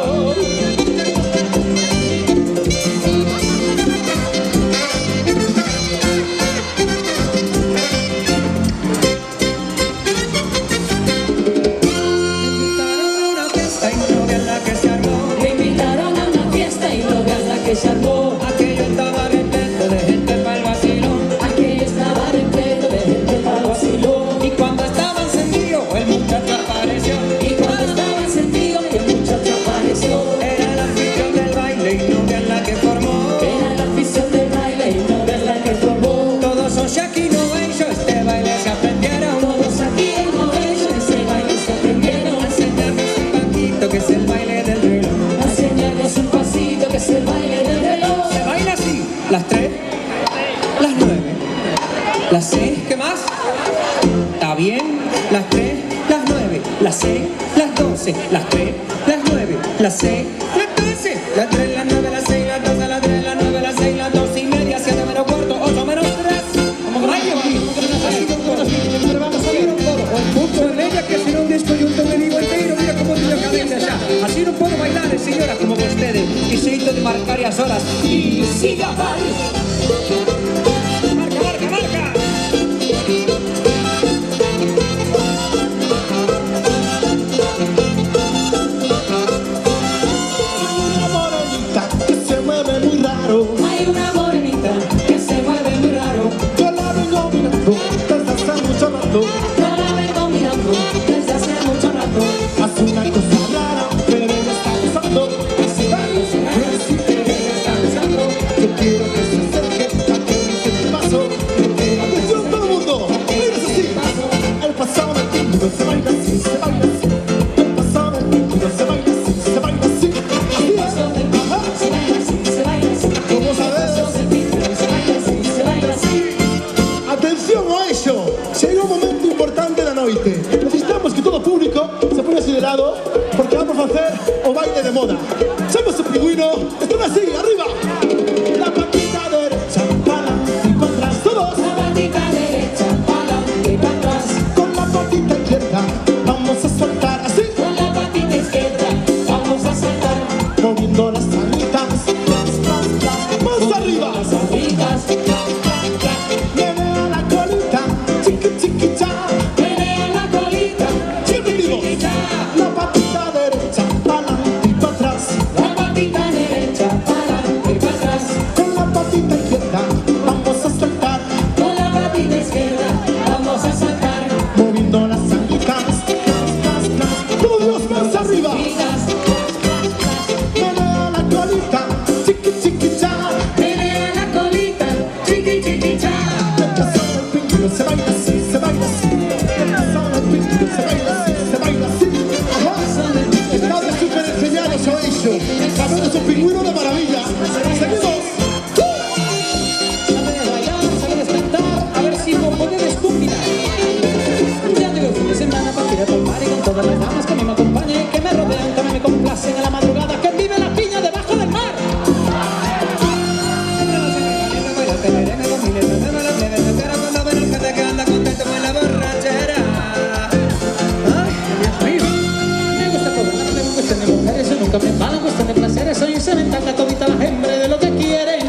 el baile del reloj. Enseñarnos un pasito que es el baile del reloj. Se baila así. Las 3, las 9, las 6, ¿qué más? ¿Está bien? Las 3, las 9, las 6, las 12, las 3, las 9, las 6, las 12, las 3, las 9, las 6, las 12, las 3, las 9, las 6, las 12 y media, 7 menos cuarto, 8 menos 3. Ay, Dios mío, pero vamos a ver un poco. Punto de media que si no un descoyunto me digo entero, mira cómo tiene la cadencia ya. Así no puedo bailar, señoras, como ustedes. Y se de marcar y a solas. Y siga bailando. Marca, marca, marca. Una morenita que se mueve muy raro. Hay una morenita que se mueve muy raro. Yo la vengo mirando desde hace mucho rato. Yo la vengo mirando desde hace mucho rato. Hace una cosa rara, pero ella está gozando. Hace varios años que ella está gozando. Yo quiero que se acerque a que me dé un paso. ¡Atención todo el mundo! ¡Mira eso sí! El pasado del tiempo se baila así, se baila así. El pasado del tiempo se baila así, se baila así. Así es. Paso del tiempo se baila así, se baila así. ¿Cómo sabes? Paso del tiempo se baila así, se baila así. Atención a ello, llega un momento importante da noite. Necesitamos que todo público se ponga así de lado porque vamos a hacer o baile de moda. Somos un pingüino, están así, arriba. La patita derecha, para adelante y para atrás, todos. La patita derecha, para adelante y para atrás. Con la patita izquierda vamos a soltar así, Con la patita izquierda vamos a saltar. moviendo las alitas. Más arriba, Las amigas, menea la colita, chiqui chiqui cha. menea la colita. Siempre digo, la patita derecha, para adelante y para atrás. La patita derecha, para adelante y para atrás. Con la patita izquierda vamos a saltar, Con la patita izquierda vamos a saltar. moviendo las alitas. ¡Todo Dios, más arriba! Amigas, Menea la colita, chiqui chiqui cha. menea la colita. Chiqui, chiqui, cha. Empezó el pingüino, se baila así, se baila así. Empezó el pingüino, se baila así, se baila así. Ajá. Estamos súper enseñados a ello. Sabemos un pingüino de maravilla. Seguimos. Sabes bailar, sabes cantar, a ver si lo puedes combinar. Ya llegó el fin de semana para tirar al mar y con todas las damas que a mí me acompañan y que me rodean, que a mí me complacen a la madrugada, que vive la piña debajo del mar. Me gusta todo, no me cuestión de mujeres, yo nunca me enfado, cuestión de placeres, soy un sementanga todita la hembra de lo que quieren.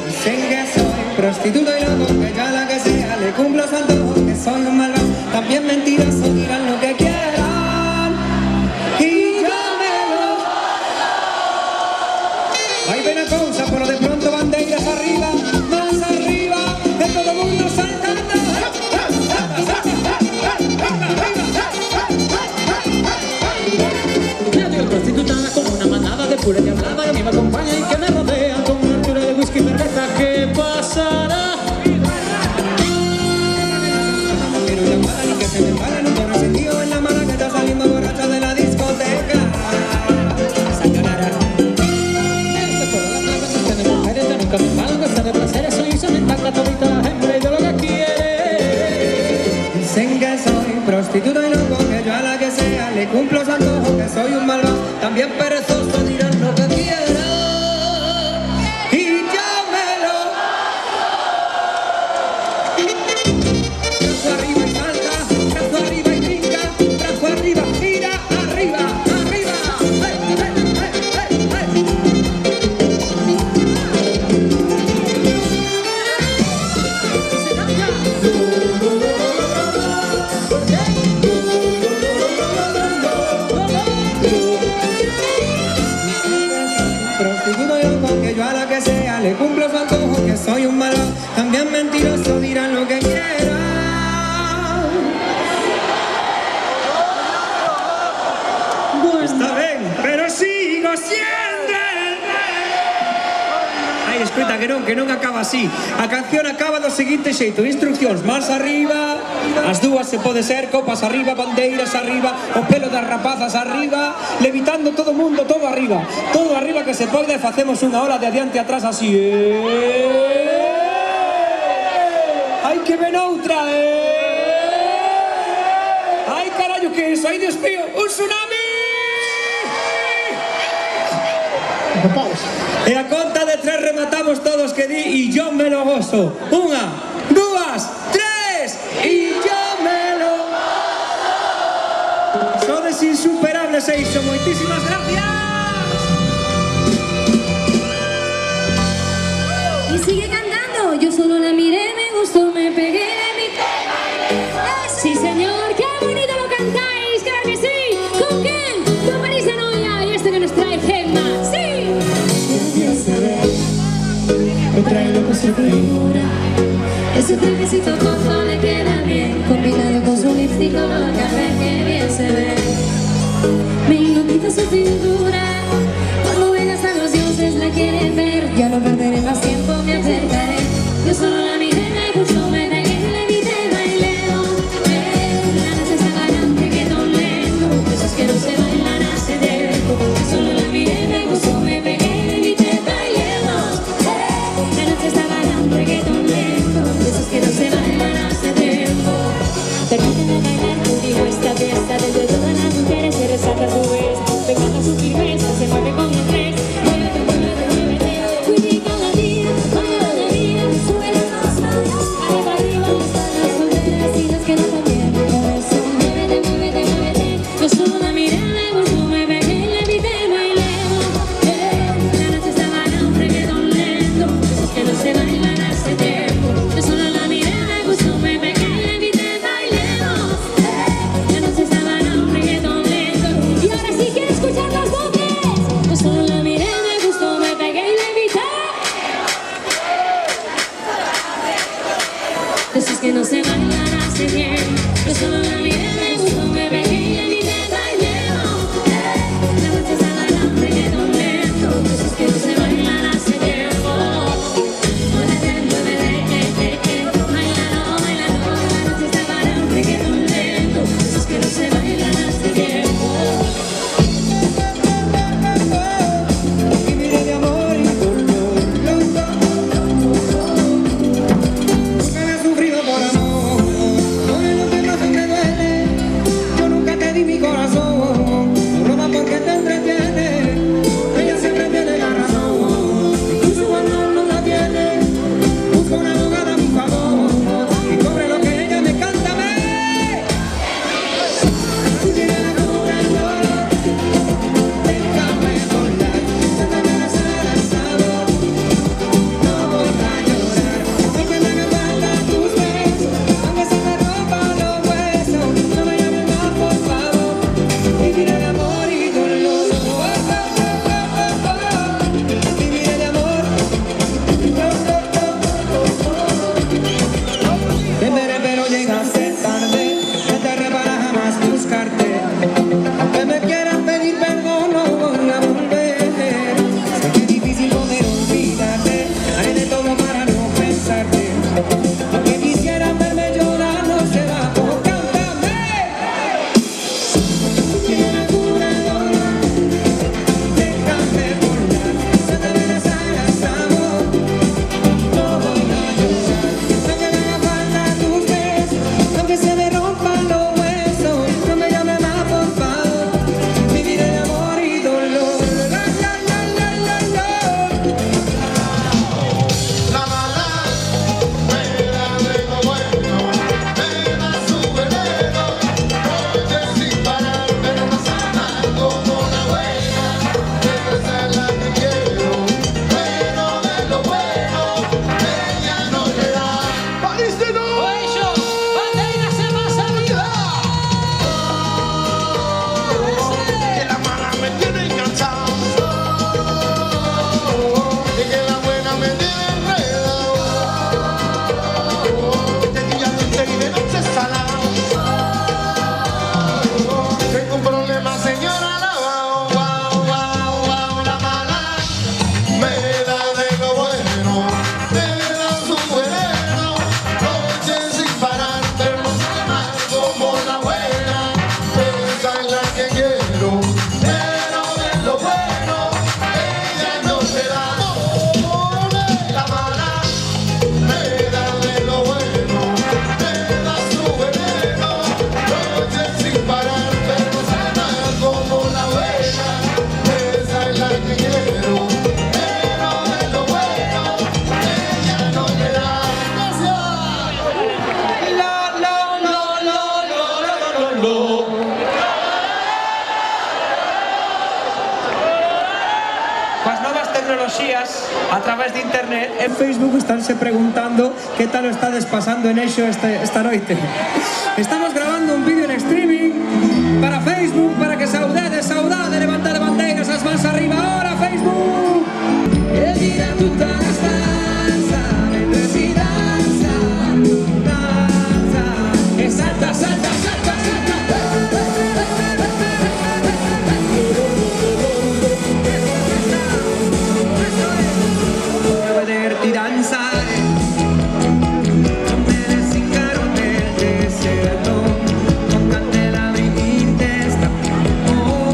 Dicen que soy prostituto y loco, que yo a la que sea le cumplo su antojo, que soy un malvado, también mentiroso, dirán lo que quieran y yo me lo... Hay pena cosa, pero de pronto bandeiras arriba, más arriba, de todo mundo saltando. Ya llegó prostitutada con una manada de pura diablada que a mí me acompaña y que me rodean con una altura de whisky y cerveza. ¿Qué pasará? No quiero llamar ni que se me embala, no tengo sentido en la mala que está saliendo borracha de la discoteca. Sayonara. Este programa no cuestión de mujeres, yo nunca me enfado, cuestión de placeres, soy un sementanga todita la hembra y de lo que quieren. Dicen que soy prostituto y loco, que yo a la que sea le cumplo su antojo, que soy un malvado, también perezoso, dirán lo que quieran y yo me lo... Brazo arriba y salta, brazo arriba y brinca, brazo arriba, gira, arriba, arriba. ¡Hey, hey, hey, hey, hey! Prostituto y loco, que yo a la que sea le cumplo su antojo, que soy un malo, también mentiroso, dirán lo que quieran. Está bien, pero sigo siendo el rey. Ai, escuta, que non acaba así. A canción acaba do seguinte xeito. Instruccións, más arriba, as dúas se pode ser, copas arriba, bandeiras arriba, o pelo das rapazas arriba, levitando todo o mundo, todo arriba que se pode, facemos unha ola de adiante atrás así. Hai que ven outra, ai, carallo, que é iso? Ai, Dios mío, un tsunami! E a conta de 3 rematamos todos que di y yo me lo gozo. 1, 2, 3 y yo me lo gozo. Sodes insuperables, Eixo. Moitísimas gracias. Y sigue cantando. Yo solo la miré, me gustó, me pegué de mi tema. Sí, señor, qué bonito lo cantáis, claro que sí. ¿Con quién? Con Marisa Noya y este que nos trae Gemma. Sí. Me trae loco su figura. Ese trajecito cojo le queda bien, combinado con su lipstick color café, que bien se ve. Me hipnotiza su cintura. Cuando vengas a los dioses la quieren ver. Ya no perderé más tiempo, me acercaré. Yo solo la miré, me gustó, me pegué, le invité, baileo. La noche está ganando, reggaetón lento. Esos que no se bailan hace tiempo. Yo solo la miré, me gustó, me pegué, le invité, bailemos. La noche está ganando, reggaetón lento. Esos que no se bailan hace tiempo. Permíteme bailar contigo esta fiesta. Desde todas las mujeres se resalta tu vez. Me encanta su firmeza, se mueve con estrés. Muévete, muévete, muévete. Cuidí con la vida, sube la tecnoloxías a través de internet. En Facebook estánse preguntando que tal o estades pasando en Eixo esta noite. Estamos grabando un vídeo en streaming para Facebook, para que saudade, levantade bandeiras, as mans arriba, ahora Facebook. El día tu danza, mientras y danza, salta, salta, salta, salta. Vederti danzare come nel singaro del deserto, con candela in testa. Oh,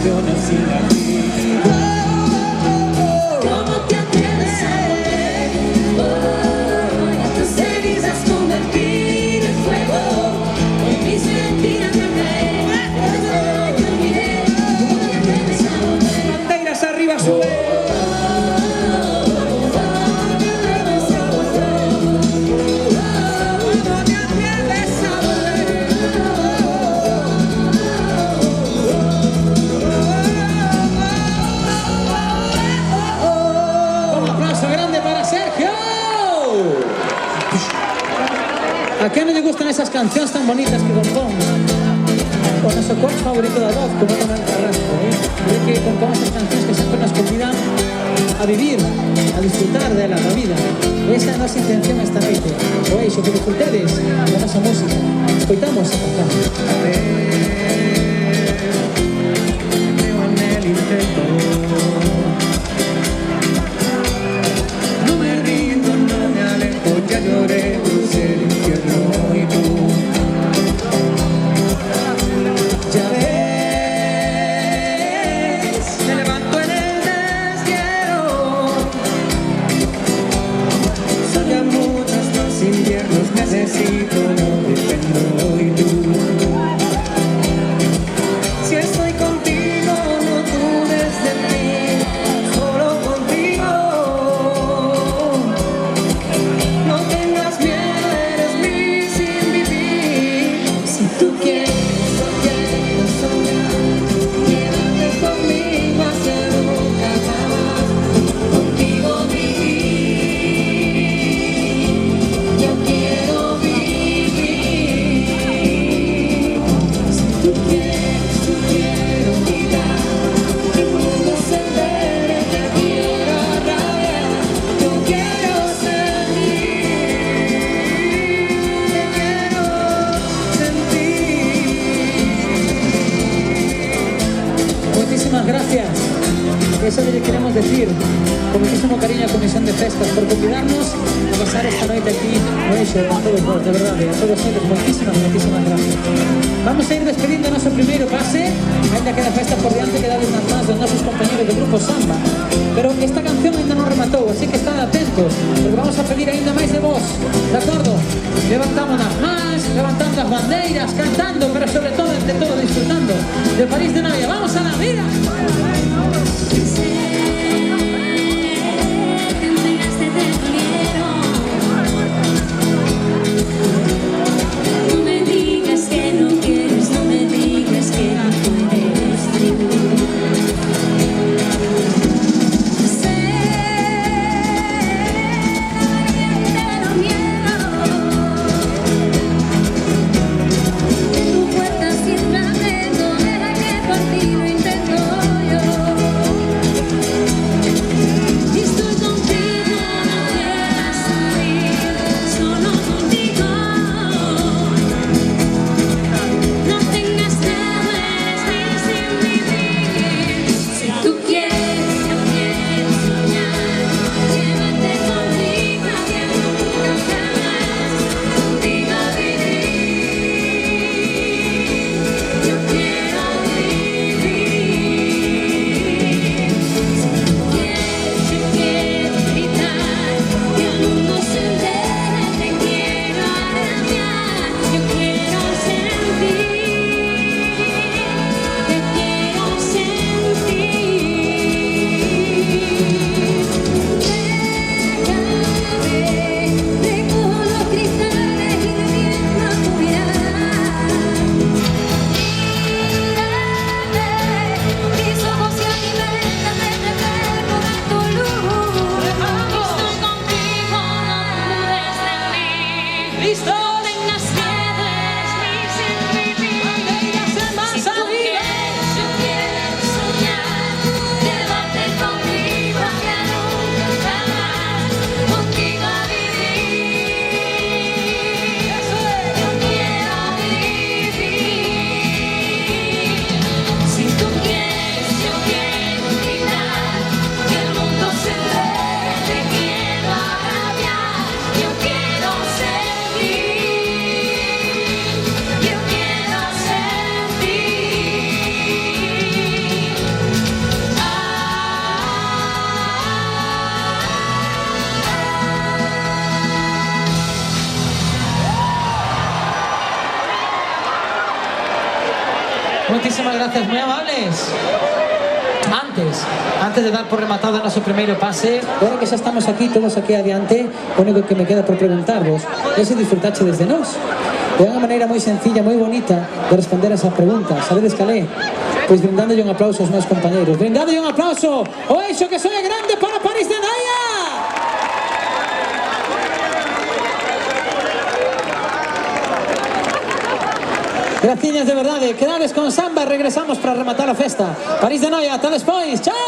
funciona sin ti. ¿Cómo te atreves a volver? A tus cenizas convertir en fuego, con mis mentiras me caer. Te olvidé. ¿Cómo te atreves a volver? Bandeiras arriba, sube. ¿A qué no le gustan esas canciones tan bonitas que compón? O nuestro coach favorito de voz, como Manuel Carrasco, de que compón esas canciones que siempre nos convidan a vivir, a disfrutar de la vida. Esa es nuestra intención esta noche. O eso, que disfrutedes de nuestra música. Escoitamos a cantar. Creo en el intento. No me rindo, no me alejo, ya lloré, crucé el infierno y tú. Ya ves, me levanto en el deshielo. Son ya muchos los inviernos, necesito, no dependo y tú. Si estoy contigo, no dudes de mí, solo contigo. No tengas miedo, eres mi sin vivir. Si tú quieres, yo quiero soñar. Quédate conmigo, hacer nunca jamás. Contigo vivir. Yo quiero vivir. Si tú quieres, yo quiero quitar. Que el mundo se entere, te quiero rabiar. Yo quiero sentir. Te quiero sentir. Muchísimas gracias. Eso le queremos decir con muchísimo cariño a Comisión de Festas por convidarnos a pasar esta noche aquí con todos vos, de verdad, a todos ellos, muchísimas gracias. Vamos a ir despidiendo nuestro primeiro pase. Ainda queda festa por diante, queda unas más de nuestros compañeros del grupo Samba, pero esta canción ainda non rematou, así que estad atentos, porque vamos a pedir ainda máis de vos, de acordo? Levantámonos máis, levantando as bandeiras, cantando, pero sobre todo, entre todo, disfrutando de París de Navia. ¡Vamos a la vida! Sé que entregaste, te dolieron. No me digas que no quieres, no me digas que no puedes tú. Sé valiente, no miedo. En tu puerta sin lamento, deja que por ti lo intento yo. Moitísimas gracias, moi amables. Antes de dar por rematado o noso primeiro pase, agora que xa estamos aquí, todos aquí adiante, o único que me queda por preguntarvos é se disfrutache desde nós. É unha maneira moi sencilla, moi bonita de responder a esa pregunta. Sabedes cal é? Pois brindándolle un aplauso aos meus compañeros. Brindándolle un aplauso o eixo que soe grande para París de Noia. Graciñas de verdade. Quedades con samba e regresamos para rematar a festa. París de Noia, ata despois. Chao!